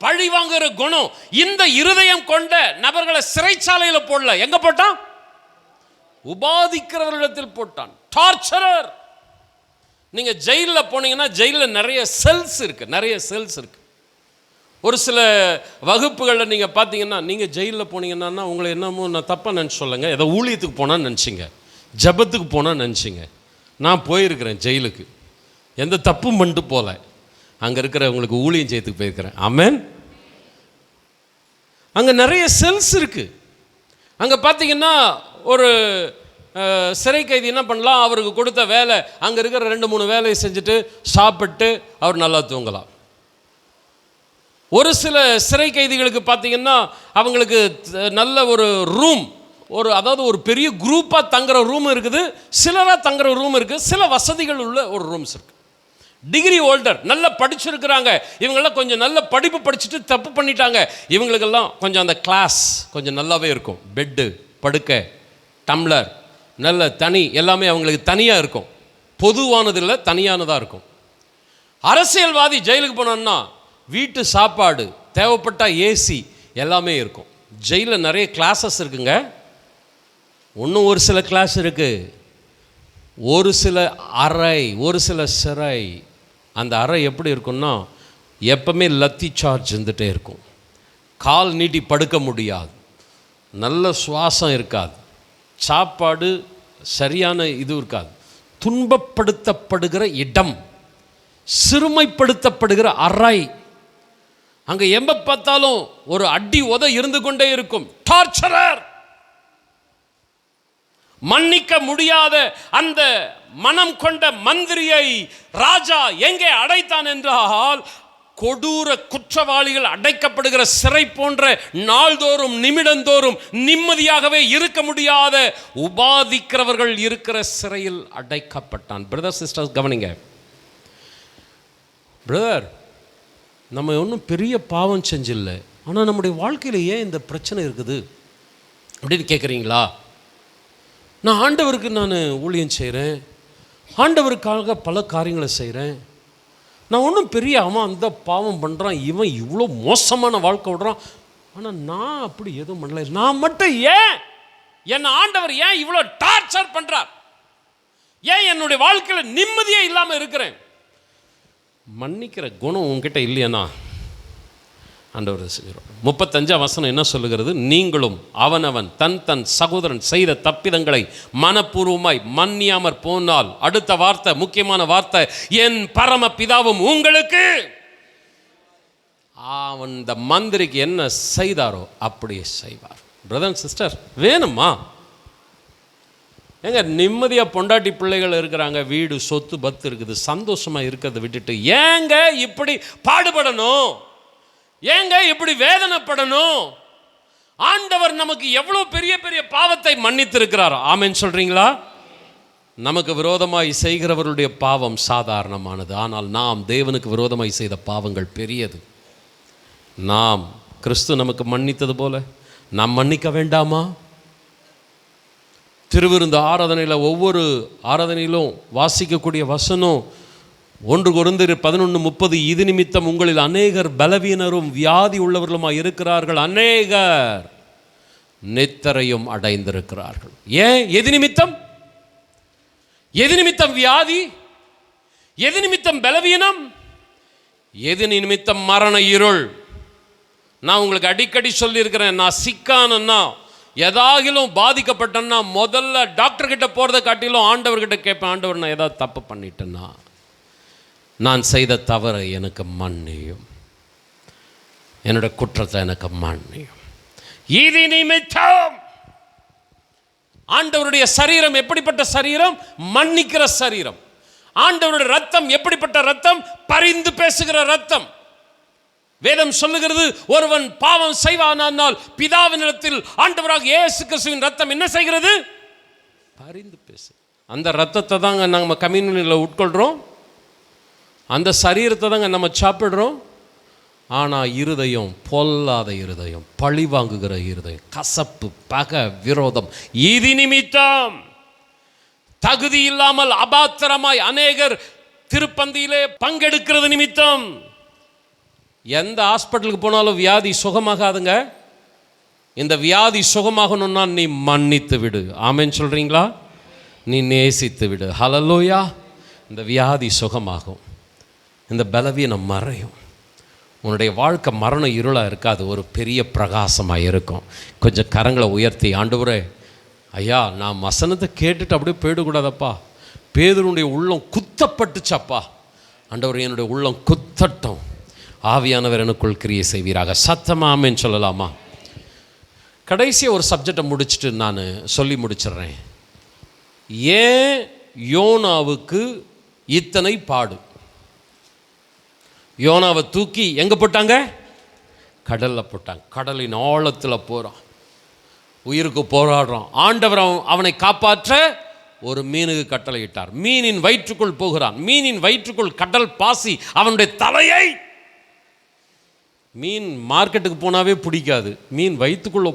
பழி வாங்குற குணம், இந்த இருதயம் கொண்ட நபர்களை சிறைச்சாலையில் போடல. எங்க போட்டான்? உபாதிக்கிறவர்களிடத்தில் போட்டான். டார்ச்சரர். நீங்க ஜெயிலில் போனீங்கன்னா ஜெயிலில் நிறைய செல்ஸ் இருக்கு. ஒரு சில வகுப்புகளில் நீங்கள் பார்த்தீங்கன்னா, நீங்கள் ஜெயிலில் போனீங்கன்னா உங்களை என்னமோ நான் தப்பாக நினச்சி சொல்லுங்க, ஏதோ ஊழியத்துக்கு போனான்னு நினச்சிங்க, ஜபத்துக்கு போனான்னு நினச்சிங்க. நான் போயிருக்கிறேன் ஜெயிலுக்கு, எந்த தப்பும் பண்ணிட்டு போகல. அங்கே இருக்கிறவங்களுக்கு ஊழியம் செய்யறதுக்கு போயிருக்கிறேன். ஆமென். அங்கே நிறைய செல்ஸ் இருக்குது. அங்கே பார்த்தீங்கன்னா ஒரு சிறை கைதி என்ன பண்ணலாம், அவருக்கு கொடுத்த வேலை, அங்கே இருக்கிற 2-3 வேலையை செஞ்சுட்டு சாப்பிட்டு அவர் நல்லா தூங்கலாம். ஒரு சில சிறை கைதிகளுக்கு பார்த்தீங்கன்னா அவங்களுக்கு நல்ல ஒரு ரூம், அதாவது ஒரு பெரிய குரூப்பாக தங்குற ரூம் இருக்குது, சிலராக தங்குற ரூம் இருக்குது, சில வசதிகள் உள்ள ஒரு ரூம்ஸ் இருக்குது. டிகிரி ஹோல்டர், நல்லா படிச்சிருக்கிறாங்க, இவங்கெல்லாம் கொஞ்சம் நல்ல படிப்பு படிச்சுட்டு தப்பு பண்ணிட்டாங்க, இவங்களுக்கெல்லாம் கொஞ்சம் அந்த கிளாஸ் கொஞ்சம் நல்லாவே இருக்கும். பெட்டு, படுக்கை, டம்ளர், நல்ல தனி, எல்லாமே அவங்களுக்கு தனியாக இருக்கும். பொதுவானது இல்லை, தனியானதாக இருக்கும். அரசியல்வாதி ஜெயிலுக்கு போனோன்னா வீட்டு சாப்பாடு, தேவைப்பட்டால் ஏசி எல்லாமே இருக்கும். ஜெயிலில் நிறைய கிளாஸஸ் இருக்குங்க. இன்னும் ஒரு சில கிளாஸ் இருக்குது, ஒரு சில அறை, ஒரு சில சிறை. அந்த அறை எப்படி இருக்குன்னா எப்பவுமே லத்தி சார்ஜ் இருந்துகிட்டே இருக்கும். கால் நீட்டி படுக்க முடியாது, நல்ல சுவாசம் இருக்காது, சாப்பாடு சரியான இது இருக்காது, துன்பப்படுத்தப்படுகிற இடம். சிறுமைப்படுத்தப்படுகிற அறை. அங்க எம்ப பார்த்தாலும் ஒரு அடி உத இருந்து கொண்டே இருக்கும். டார்ச்சரர். மன்னிக்க முடியாத அந்த மனம் கொண்ட மந்திரியை ராஜா எங்கே அடைத்தான் என்றால், கொடூர குற்றவாளிகள் அடைக்கப்படுகிற சிறை போன்ற நாள்தோறும் நிமிடந்தோறும் நிம்மதியாகவே இருக்க முடியாத உபாதிக்கிறவர்கள் இருக்கிற சிறையில் அடைக்கப்பட்டான். பிரதர் சிஸ்டர்ஸ் கவனிங்க. பிரதர், நம்ம ஒன்றும் பெரிய பாவம் செஞ்சில்லை, ஆனால் நம்முடைய வாழ்க்கையில் ஏன் இந்த பிரச்சனை இருக்குது அப்படின்னு கேட்குறீங்களா? நான் ஆண்டவருக்கு ஊழியம் செய்கிறேன், ஆண்டவருக்காக பல காரியங்களை செய்கிறேன். நான் ஒன்றும் பெரிய அவன் அந்த பாவம் பண்ணுறான், இவன் இவ்வளோ மோசமான வாழ்க்கை விடுறான், ஆனால் நான் அப்படி எதுவும் பண்ணல. நான் மட்டும் ஏன் என்னை ஆண்டவர் ஏன் இவ்வளோ டார்ச்சர் பண்ணுறார்? ஏன் என்னுடைய வாழ்க்கையில் நிம்மதியே இல்லாமல் இருக்கிறேன்? மன்னிக்கிற குணம் உங்ககிட்ட இல்லையானா ஆண்டவர் செய்கிறோம். 35 வசனம் என்ன சொல்லுகிறது? நீங்களும் அவனவன் தன் தன் சகோதரன் செய்த தப்பிதங்களை மனப்பூர்வமாய் மன்னியாமற் போனால், அடுத்த வார்த்தை முக்கியமான வார்த்தை, என் பரம பிதாவும் உங்களுக்கு அவன் இந்த மந்திரிக்கு என்ன செய்தாரோ அப்படியே செய்வார். பிரதர் அண்ட் சிஸ்டர், வேணுமா? ஏங்க நிம்மதியாக பொண்டாட்டி பிள்ளைகள் இருக்கிறாங்க, வீடு சொத்து பத்து இருக்குது, சந்தோஷமாக இருக்கிறத விட்டுட்டு ஏங்க இப்படி பாடுபடணும்? ஏங்க இப்படி வேதனைப்படணும்? ஆண்டவர் நமக்கு எவ்வளோ பெரிய பெரிய பாவத்தை மன்னித்திருக்கிறார். ஆமென் சொல்றீங்களா? நமக்கு விரோதமாய் செய்கிறவருடைய பாவம் சாதாரணமானது, ஆனால் நாம் தேவனுக்கு விரோதமாய் செய்த பாவங்கள் பெரியது. நாம் கிறிஸ்து நமக்கு மன்னித்தது போல நாம் மன்னிக்க வேண்டாமா? திருவிருந்து ஆராதனையில் ஒவ்வொரு ஆராதனையிலும் வாசிக்கக்கூடிய வசனம் 1 கொரிந்தியர் 11:30, இது நிமித்தம் உங்களில் அநேகர் பலவீனரும் வியாதி உள்ளவர்களுமாய் இருக்கிறார்கள், அநேகர் நித்திரையும் அடைந்திருக்கிறார்கள். ஏன்? எது நிமித்தம்? எது நிமித்தம் வியாதி? எது நிமித்தம் பலவீனம்? எது நிமித்தம் மரண இருள்? நான் உங்களுக்கு அடிக்கடி சொல்லியிருக்கிறேன், நான் சிக்கானன்னா ஏதாகிலும் பாதிக்கப்பட்டேன்னா முதல்ல டாக்டர் கிட்ட போகிறத காட்டிலும் ஆண்டவர்கிட்ட கேட்பேன், ஆண்டவர் நான் ஏதாவது தப்பு பண்ணிட்டேன்னா, நான் செய்த தவறை எனக்கு மன்னியும், என்னோட குற்றத்தை எனக்கு மன்னியும். இது நிமித்தம். ஆண்டவருடைய சரீரம் எப்படிப்பட்ட சரீரம்? மன்னிக்கிற சரீரம். ஆண்டவருடைய ரத்தம் எப்படிப்பட்ட ரத்தம்? பரிந்து பேசுகிற ரத்தம். வேதம் சொல்லுகிறது, ஒருவன் பாவம் செய்வானால் பிதாவினிடத்தில் ஆண்டவராக இயேசு கிறிஸ்துவின் ரத்தம் என்ன செய்கிறது? பரிந்து பேசு. அந்த ரத்தத்தை தாங்க நம்ம கம்யூனிட்டியில் உட்கொள்கிறோம், அந்த சரீரத்தை தாங்க நம்ம சாப்பிடுறோம். ஆனால் இருதயம் பொல்லாத இருதயம், பழி வாங்குகிற இருதயம், கசப்பு, பகை, விரோதம். இது நிமித்தம் தகுதி இல்லாமல் அபாத்திரமாய் அநேகர் திருப்பந்தியிலே பங்கெடுக்கிறது நிமித்தம். எந்த ஹாஸ்பிட்டலுக்கு போனாலும் வியாதி சுகமாகாதுங்க. இந்த வியாதி சுகமாகணும்னா நீ மன்னித்து விடு. ஆமென் சொல்றீங்களா? நீ நேசித்து விடு. ஹல்லேலூயா. இந்த வியாதி சுகமாகும், இந்த பலவீனம் மறையும். உன்னுடைய வாழ்க்கை மரண இருளாக இருக்காது, ஒரு பெரிய பிரகாசமாக இருக்கும். கொஞ்சம் கரங்களை உயர்த்தி, ஆண்டவரே ஐயா, நான் வசனத்தை கேட்டுட்டு அப்படியே போயிடக்கூடாதப்பா. பேதுருடைய உள்ளம் குத்தப்பட்டுச்சப்பா. ஆண்டவரே என்னுடைய உள்ளம் குத்தட்டும், ஆவியானவர் எனக்குள் கிரியை செய்வீராக. சத்தமாக ஆமென் சொல்லலாமா? கடைசியாக ஒரு சப்ஜெக்டை முடிச்சுட்டு நான் சொல்லி முடிச்சிடுறேன். ஏன் யோனாவுக்கு இத்தனை பாடு? யோனாவை தூக்கி எங்கே போட்டாங்க? கடலில் போட்டாங்க. கடலின் ஆழத்தில் போகிறான், உயிருக்கு போராடுறான். ஆண்டவர் அவனை காப்பாற்ற ஒரு மீனுக்கு கட்டளையிட்டார். மீனின் வயிற்றுக்குள் போகிறான். மீனின் வயிற்றுக்குள் கடல் பாசி அவனுடைய தலையை. மீன் மார்க்கெட்டுக்கு போனாவே பிடிக்காது, மீன் வயிற்றுக்குள்ள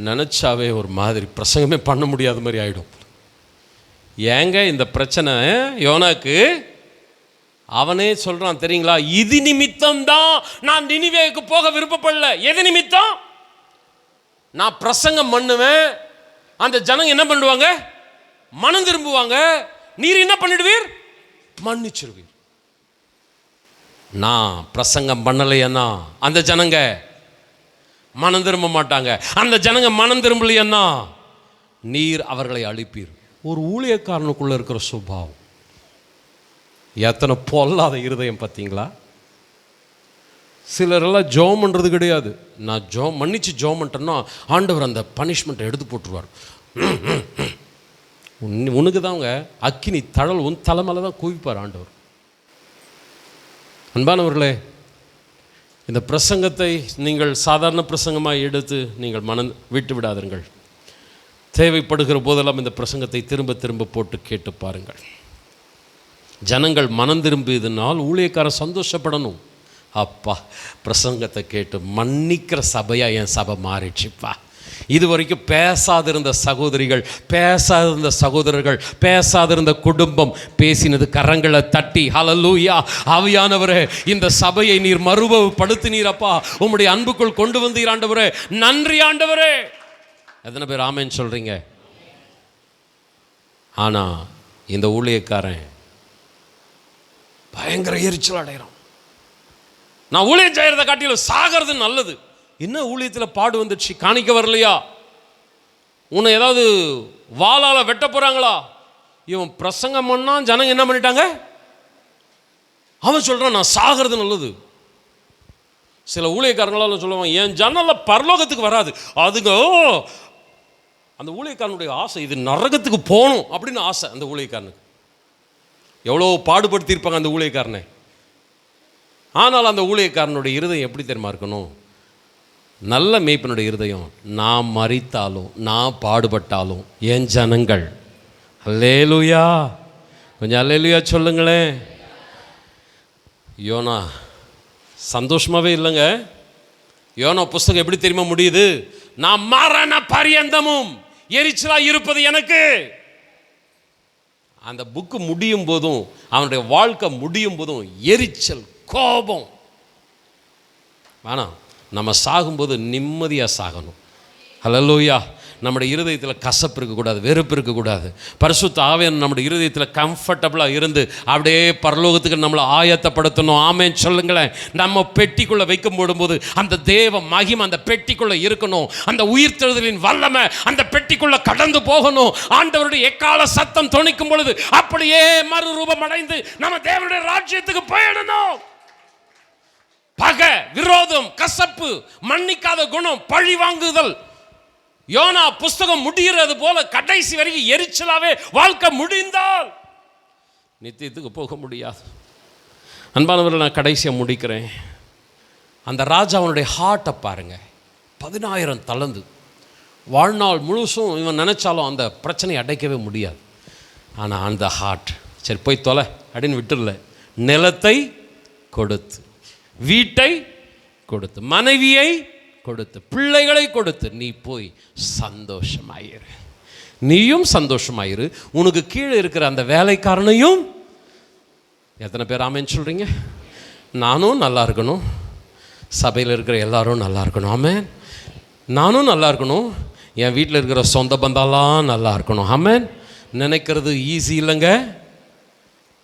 நினச்சாவே ஒரு மாதிரி பிரசங்கமே பண்ண முடியாத மாதிரி ஆகிடும். ஏங்க இந்த பிரச்சனை யோனாக்கு? அவனே சொல்கிறான் தெரியுங்களா, இது நிமித்தம் தான் நான் நினிவேக்கு போக விருப்பப்படல. எது நிமித்தம்? நான் பிரசங்கம் பண்ணுவேன், அந்த ஜனங்க என்ன பண்ணுவாங்க? மனம் திரும்புவாங்க. நீர் என்ன பண்ணிடுவீர்? மன்னிச்சிருவீர். நான் பிரசங்கம் பண்ணலையன்னா அந்த ஜனங்க மனம் திரும்ப மாட்டாங்க. அந்த ஜனங்க மனம் திரும்பலையன்னா நீர் அவர்களை அழிப்பீர். ஒரு ஊழியக்காரனுக்குள்ள இருக்கிற சுபாவம். எத்தனை பொல்லாத இருதயம் பார்த்தீங்களா? சிலரெல்லாம் ஜோம் பண்ணுறது கிடையாது. நான் மன்னிச்சு ஜோம் பண்ணிட்டேன்னா ஆண்டவர் அந்த பனிஷ்மெண்ட்டை எடுத்து போட்டுருவார். உனக்கு தான் அவங்க அக்கினி தழல் உன் தலைமையில தான் குவிப்பார் ஆண்டவர். அன்பானவர்களே, இந்த பிரசங்கத்தை நீங்கள் சாதாரண பிரசங்கமாக எடுத்து நீங்கள் விட்டு விடாதீர்கள். தேவைப்படுகிற போதெல்லாம் இந்த பிரசங்கத்தை திரும்ப திரும்ப போட்டு கேட்டு பாருங்கள். ஜனங்கள் மனம் திரும்பியதுனால் ஊழியக்காரர் சந்தோஷப்படணும். அப்பா, பிரசங்கத்தை கேட்டு மன்னிக்கிற சபையாக என் சபை மாறிடுச்சுப்பா. இது வரைக்கும் பேசாதிருந்த சகோதரிகள், பேசாதிருந்த சகோதரர்கள், பேசாதிருந்த குடும்பம் பேசினது கரங்களை தட்டி ஹல்லேலூயா, ஆவியானவரே இந்த சபையை நீர் மறுபடுத்தினீரப்பா, உம்முடைய அன்புக்குள் கொண்டு வந்தீர் ஆண்டவரே, நன்றி ஆண்டவரே. எத்தனை பேர் ஆமென் சொல்றீங்க? ஆனா இந்த ஊழியக்காரன் பயங்கர எரிச்சல் அடைகிறான். நான் ஊழியம் செய்யறதை காட்டிலும் சாகிறது நல்லது. என்ன ஊழியத்தில் பாடு வந்துடுச்சு, காணிக்க வரலையா, உன்னை ஏதாவது வாளால் வெட்ட போகிறாங்களா? இவன் பிரசங்கம் பண்ணா ஜனங்க என்ன பண்ணிட்டாங்க? அவன் சொல்கிறான் நான் சாகிறது நல்லது. சில ஊழியக்காரங்களால் சொல்லுவான் என் ஜன்னலில் பரலோகத்துக்கு வராது. அதுங்க அந்த ஊழியக்காரனுடைய ஆசை இது நரகத்துக்கு போகணும் அப்படின்னு ஆசை. அந்த ஊழியக்காரனுக்கு எவ்வளோ பாடுபடுத்தியிருப்பாங்க அந்த ஊழியக்காரனை. ஆனால் அந்த ஊழியக்காரனுடைய இருதயம் எப்படி தெரியுமா இருக்கணும்? நல்ல மேய்ப்பனுடைய இருதயம், நான் மரித்தாலும் நான் பாடுபட்டாலும் என் ஜனங்கள், அல்லேலூயா, கொஞ்சம் அல்லேலூயா சொல்லுங்களேன். யோனா சந்தோஷமாகவே இல்லைங்க. யோனா புஸ்தகம் எப்படி தெரியுமா முடியுது? நான் மரண பரியந்தமும் எரிச்சலாக இருப்பது எனக்கு. அந்த புக்கு முடியும் போதும், அவனுடைய வாழ்க்கை முடியும் போதும் எரிச்சல், கோபம் வேணாம். நம்ம சாகும்போது நிம்மதியாக சாகணும். ஹல்லேலூயா. நம்முடைய இருதயத்தில் கசப்பு இருக்கக்கூடாது, வெறுப்பு இருக்கக்கூடாது. பரிசுத்த ஆவியானவர் நம்முடைய இருதயத்தில் கம்ஃபர்டபுளாக இருந்து அப்படியே பரலோகத்துக்கு நம்மளை ஆயத்தப்படுத்தணும். ஆமென் சொல்லுங்களேன். நம்ம பெட்டிக்குள்ளே வைக்கும் போடும்போது அந்த தேவ மகிமை அந்த பெட்டிக்குள்ளே இருக்கணும். அந்த உயிர்த்தெழுதலின் வல்லமை அந்த பெட்டிக்குள்ளே கடந்து போகணும். ஆண்டவருடைய எக்கால சத்தம் தொனிக்கும் பொழுது அப்படியே மறுரூபம் அடைந்து நம்ம தேவனுடைய ராஜ்யத்துக்கு போயிடணும். பகை, விரோதம், கசப்பு, மன்னிக்காத குணம், பழி வாங்குதல், யோனா புஸ்தகம் முடிகிறது போல கடைசி வரைக்கும் எரிச்சலாவே வாழ்க்கை முடிந்தால் நித்தியத்துக்கு போக முடியாது. அன்பானவர்கள், நான் கடைசியாக முடிக்கிறேன். அந்த ராஜாவனுடைய ஹார்ட்டை பாருங்க. 10,000 தளந்து வாழ்நாள் முழுசும் இவன் நினைச்சாலும் அந்த பிரச்சனையை அடைக்கவே முடியாது. ஆனால் அந்த ஹார்ட், சரி போய் தொலை அப்படின்னு விட்டுடல. நிலத்தை கொடுத்து, வீட்டை கொடுத்து, மனைவியை கொடுத்து, பிள்ளைகளை கொடுத்து, நீ போய் சந்தோஷமாயிரு, நீயும் சந்தோஷமாயிரு, உனக்கு கீழே இருக்கிற அந்த வேலைக்காரனையும். எத்தனை பேர் ஆமென் சொல்றீங்க? நானும் நல்லா இருக்கணும், சபையில் இருக்கிற எல்லாரும் நல்லா இருக்கணும். ஆமென். நானும் நல்லா இருக்கணும், என் வீட்டில் இருக்கிற சொந்த பந்தெல்லாம் நல்லா இருக்கணும். ஆமென். நினைக்கிறது ஈஸி இல்லைங்க,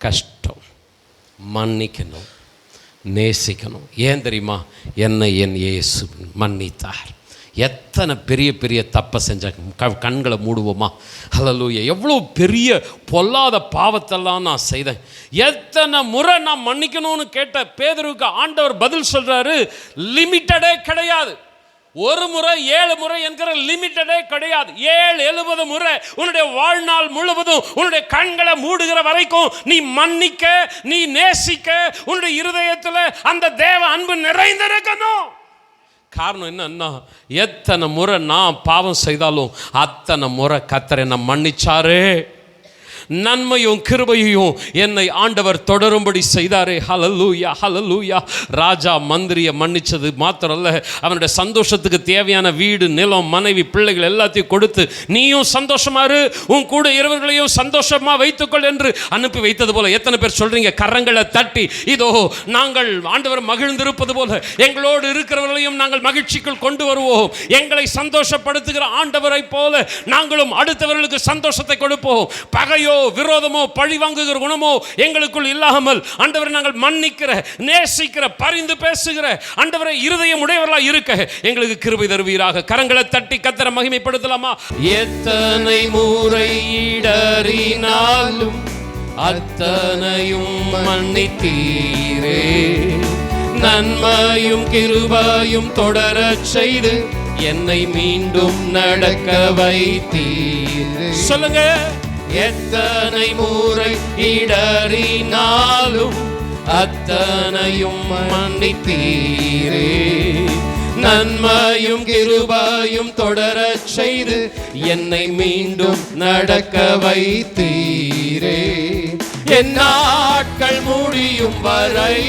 கஷ்டம். மன்னிக்கணும், நேசிக்கணும். ஏன் தெரியுமா? என்னை என் இயேசு மன்னித்தார். எத்தனை பெரிய பெரிய தப்பை செஞ்ச கண்களை மூடுவோமா? ஹல்லேலூயா. எவ்வளோ பெரிய பொல்லாத பாவத்தெல்லாம் நான் செய்தேன். எத்தனை முறை நான் மன்னிக்கணும்னு கேட்ட பேதுருவுக்கு ஆண்டவர் பதில் சொல்றாரு, லிமிட்டடே கிடையாது. ஒரு முறை 7 முறை என்கிற லிமிட்டடே கிடையாது. 70 முறை உன்னுடைய வாழ்நாள் முழுவதும் உன்னுடைய கண்களை மூடுகிற வரைக்கும் நீ மன்னிக்க, நீ நேசிக்க, உன்னுடைய இருதயத்தில் அந்த தேவ அன்பு நிறைந்திருக்கணும். காரணம் என்னன்னா, எத்தனை முறை நான் பாவம் செய்தாலும் அத்தனை முறை கர்த்தர் என்னை மன்னிச்சாரே. நன்மையும் கிருபையையும் என்னை ஆண்டவர் தொடரும்படி செய்தாரே. ஹல்லேலூயா, ஹல்லேலூயா. ராஜா மந்திரியை மன்னிச்சது மாத்திரல்ல, அவனுடைய சந்தோஷத்துக்கு தேவையான வீடு, நிலம், மனைவி, பிள்ளைகள் எல்லாத்தையும் கொடுத்து நீயும் சந்தோஷமா இரு, உன் கூட இருவர்களையும் சந்தோஷமா வைத்துக்கொள் என்று அனுப்பி வைத்தது போல. எத்தனை பேர் சொல்றீங்க? கரங்களை தட்டி, இதோ நாங்கள் ஆண்டவர் மகிழ்ந்திருப்பது போல எங்களோடு இருக்கிறவர்களையும் நாங்கள் மகிழ்ச்சிக்குள் கொண்டு வருவோம். எங்களை சந்தோஷப்படுத்துகிற ஆண்டவரை போல நாங்களும் அடுத்தவர்களுக்கு சந்தோஷத்தை கொடுப்போம். பகையோ விரோதமோ பழி வாங்குகிற குணமோ எங்களுக்குள் இல்லாமல் ஆண்டவரை நாங்கள் மன்னிக்கிற, நேசிக்கிற, பரிந்து பேசுகிற ஆண்டவரை இருதயம் உடையவர்களாக இருக்க எங்களுக்கு கிருபை தருவீராக. கரங்களை தட்டி கர்த்தரை மகிமைப்படுத்தலாமா? எத்தனை முறை இடறினாலும் அத்தனையும் மன்னித்தீரே. நன்மையும் கிருபையும் தொடரச் செய்து என்னை மீண்டும் நடக்க வைத்தீரே. சொல்லுங்க. எத்தனை முறை இடறினாலும் அத்தனையும் மன்னித்தீரே. நன்மையும் கிருபையும் தொடரச் செய்து என்னை மீண்டும் நடக்க வைத்தீரே. என் நாட்கள் முடியும் வரை,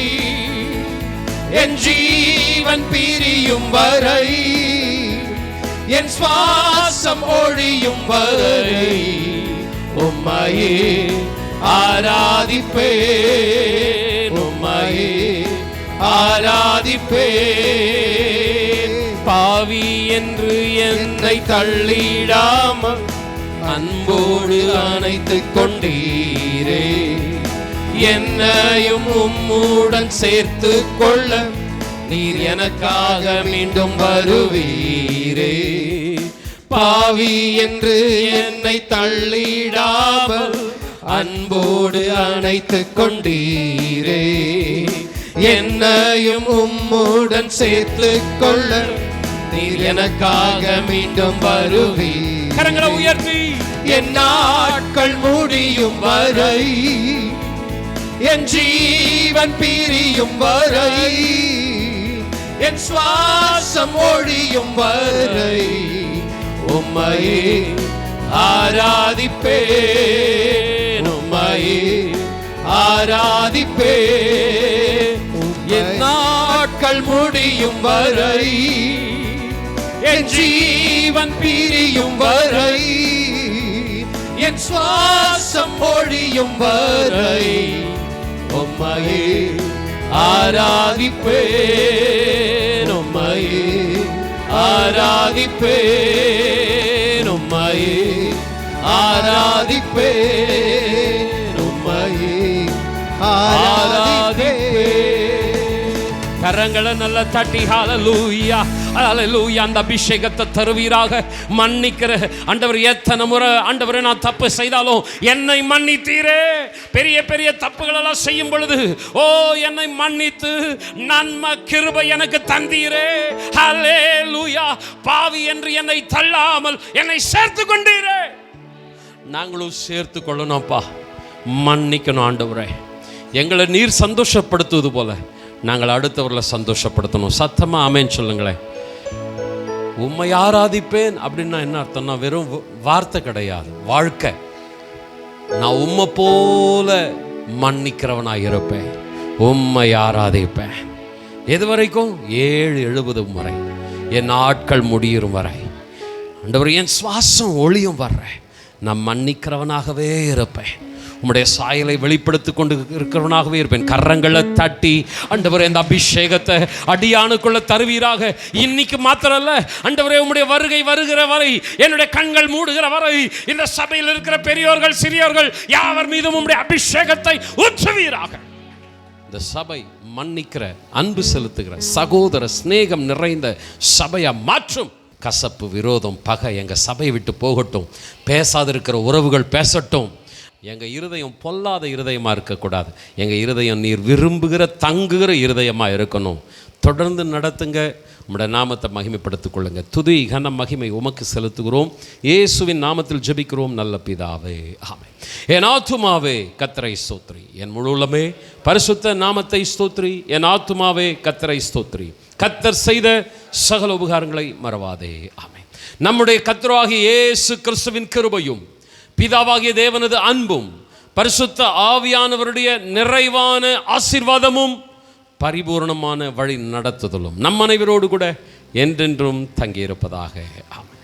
என் ஜீவன் பிரியும் வரை, என் சுவாசம் ஒழியும் வரை உம்மையே ஆராதிப்பேன், உம்மையே ஆராதிப்பேன். பாவி என்று என்னை தள்ளிடாமல் அன்போடு அணைத்துக் கொண்டீரே. என்னையும் உம்முடன் சேர்த்து கொள்ள நீர் எனக்காக மீண்டும் வருவீரே. பாவி என்று என்னை தள்ளிடாமல் அன்போடு அணைத்துக் கொண்டீரே. என்னையும் உம்முடன் சேர்த்து கொள்ள நீர் எனக்காக மீண்டும் வருவீர். கரங்களை உயர்த்தி. என் நாட்கள் முடியும் வரை, என் ஜீவன் பிரியும் வரை, என் சுவாசம் ஒழியும் வரை உம்மையே ஆராதிப்பேன், உம்மையே ஆராதிப்பேன். என் நாட்கள் முடியும் வரை, என் ஜீவன் பிரியும் வரை, என் சுவாசம் ஒழியும் வரை உம்மையே ஆராதிப்பேன், உம்மையே ஆராதிப்பேன், உம்மையே ஆராதிப்பேன், உம்மையே ஆராதிப்பேன். கரங்களை நல்லா தட்டி ஹல்லேலூயா ஹல்லேலூயா. அந்த அபிஷேகத்தை தருவீராக. மன்னிக்கிற ஆண்டவர், எத்தனை முறை ஆண்டவரே நான் தப்பு செய்தாலும் என்னை மன்னித்தீரே. பெரிய பெரிய தப்புகள் எல்லாம் செய்யும் பொழுது ஓ என்னை மன்னித்து நன்மை கிருபை எனக்கு தந்தீரே. ஹல்லேலூயா. பாவி என்று என்னை தள்ளாமல் என்னை சேர்த்து கொண்டீரே. நாங்களும் சேர்த்து கொள்ளணும்ப்பா. மன்னிக்கணும் ஆண்டவரே. எங்களை நீர் சந்தோஷப்படுத்துவது போல நாங்கள் அடுத்தவர்களை சந்தோஷப்படுத்தணும். சத்தமாக ஆமென் சொல்லுங்களேன். உம்மை ஆராதிப்பேன் அப்படின்னா என்ன அர்த்தம்னா வெறும் வார்த்தை கிடையாது, வாழ்க்கை. நான் உம்மை போல மன்னிக்கிறவனாக இருப்பேன், உம்மை ஆராதிப்பேன். எது வரைக்கும்? 70 முறை, என் நாட்கள் முடியும் வரை. ஆண்டவர், என் சுவாசம் ஒளியும் வர்ற நான் மன்னிக்கிறவனாகவே இருப்பேன், உம்முடைய சாயலை வெளிப்படுத்தி கொண்டு இருக்கிறவனாகவே இருப்பேன். கரங்களை தட்டி ஆண்டவரே இந்த அபிஷேகத்தை அடியானுக்குள்ள தருவீராக. இன்னைக்கு மாத்திரம் அல்ல ஆண்டவரே, உம்முடைய வருகை வருகிற வரை, என்னுடைய கண்கள் மூடுகிற வரை இந்த சபையில் இருக்கிற பெரியோர்கள் சிறியோர்கள் யாவர் மீதும் உம்முடைய அபிஷேகத்தை ஊற்றுவீராக. இந்த சபை மன்னிக்கிற, அன்பு செலுத்துகிற, சகோதர சிநேகம் நிறைந்த சபையா மாற்றும். கசப்பு, விரோதம், பகை எங்கள் சபையை விட்டு போகட்டும். பேசாதிருக்கிற உறவுகள் பேசட்டும். எங்கள் இருதயம் பொல்லாத இருதயமாக இருக்கக்கூடாது. எங்கள் இருதயம் நீர் விரும்புகிற, தங்குகிற இருதயமாக இருக்கணும். தொடர்ந்து நடத்துங்க. உம்முடைய நாமத்தை மகிமைப்படுத்திக் கொள்ளுங்க. துதி கன மகிமை உமக்கு செலுத்துகிறோம். இயேசுவின் நாமத்தில் ஜெபிக்கிறோம் நல்ல பிதாவே, ஆமென். என் ஆத்துமாவே கர்த்தரை ஸ்தோத்திரி, என் முழு உள்ளமே பரிசுத்த நாமத்தை ஸ்தோத்திரி. என் ஆத்துமாவே கர்த்தரை ஸ்தோத்திரி, கர்த்தர் செய்த சகல உபகாரங்களை மறவாதே, ஆமென். நம்முடைய கர்த்தராகிய இயேசு கிறிஸ்துவின் கிருபையும் பிதாவாகிய தேவனது அன்பும் பரிசுத்த ஆவியானவருடைய நிறைவான ஆசீர்வாதமும் பரிபூர்ணமான வழி நடத்துதலும் நம் அனைவரோடு கூட என்றென்றும் தங்கியிருப்பதாக, ஆமென்.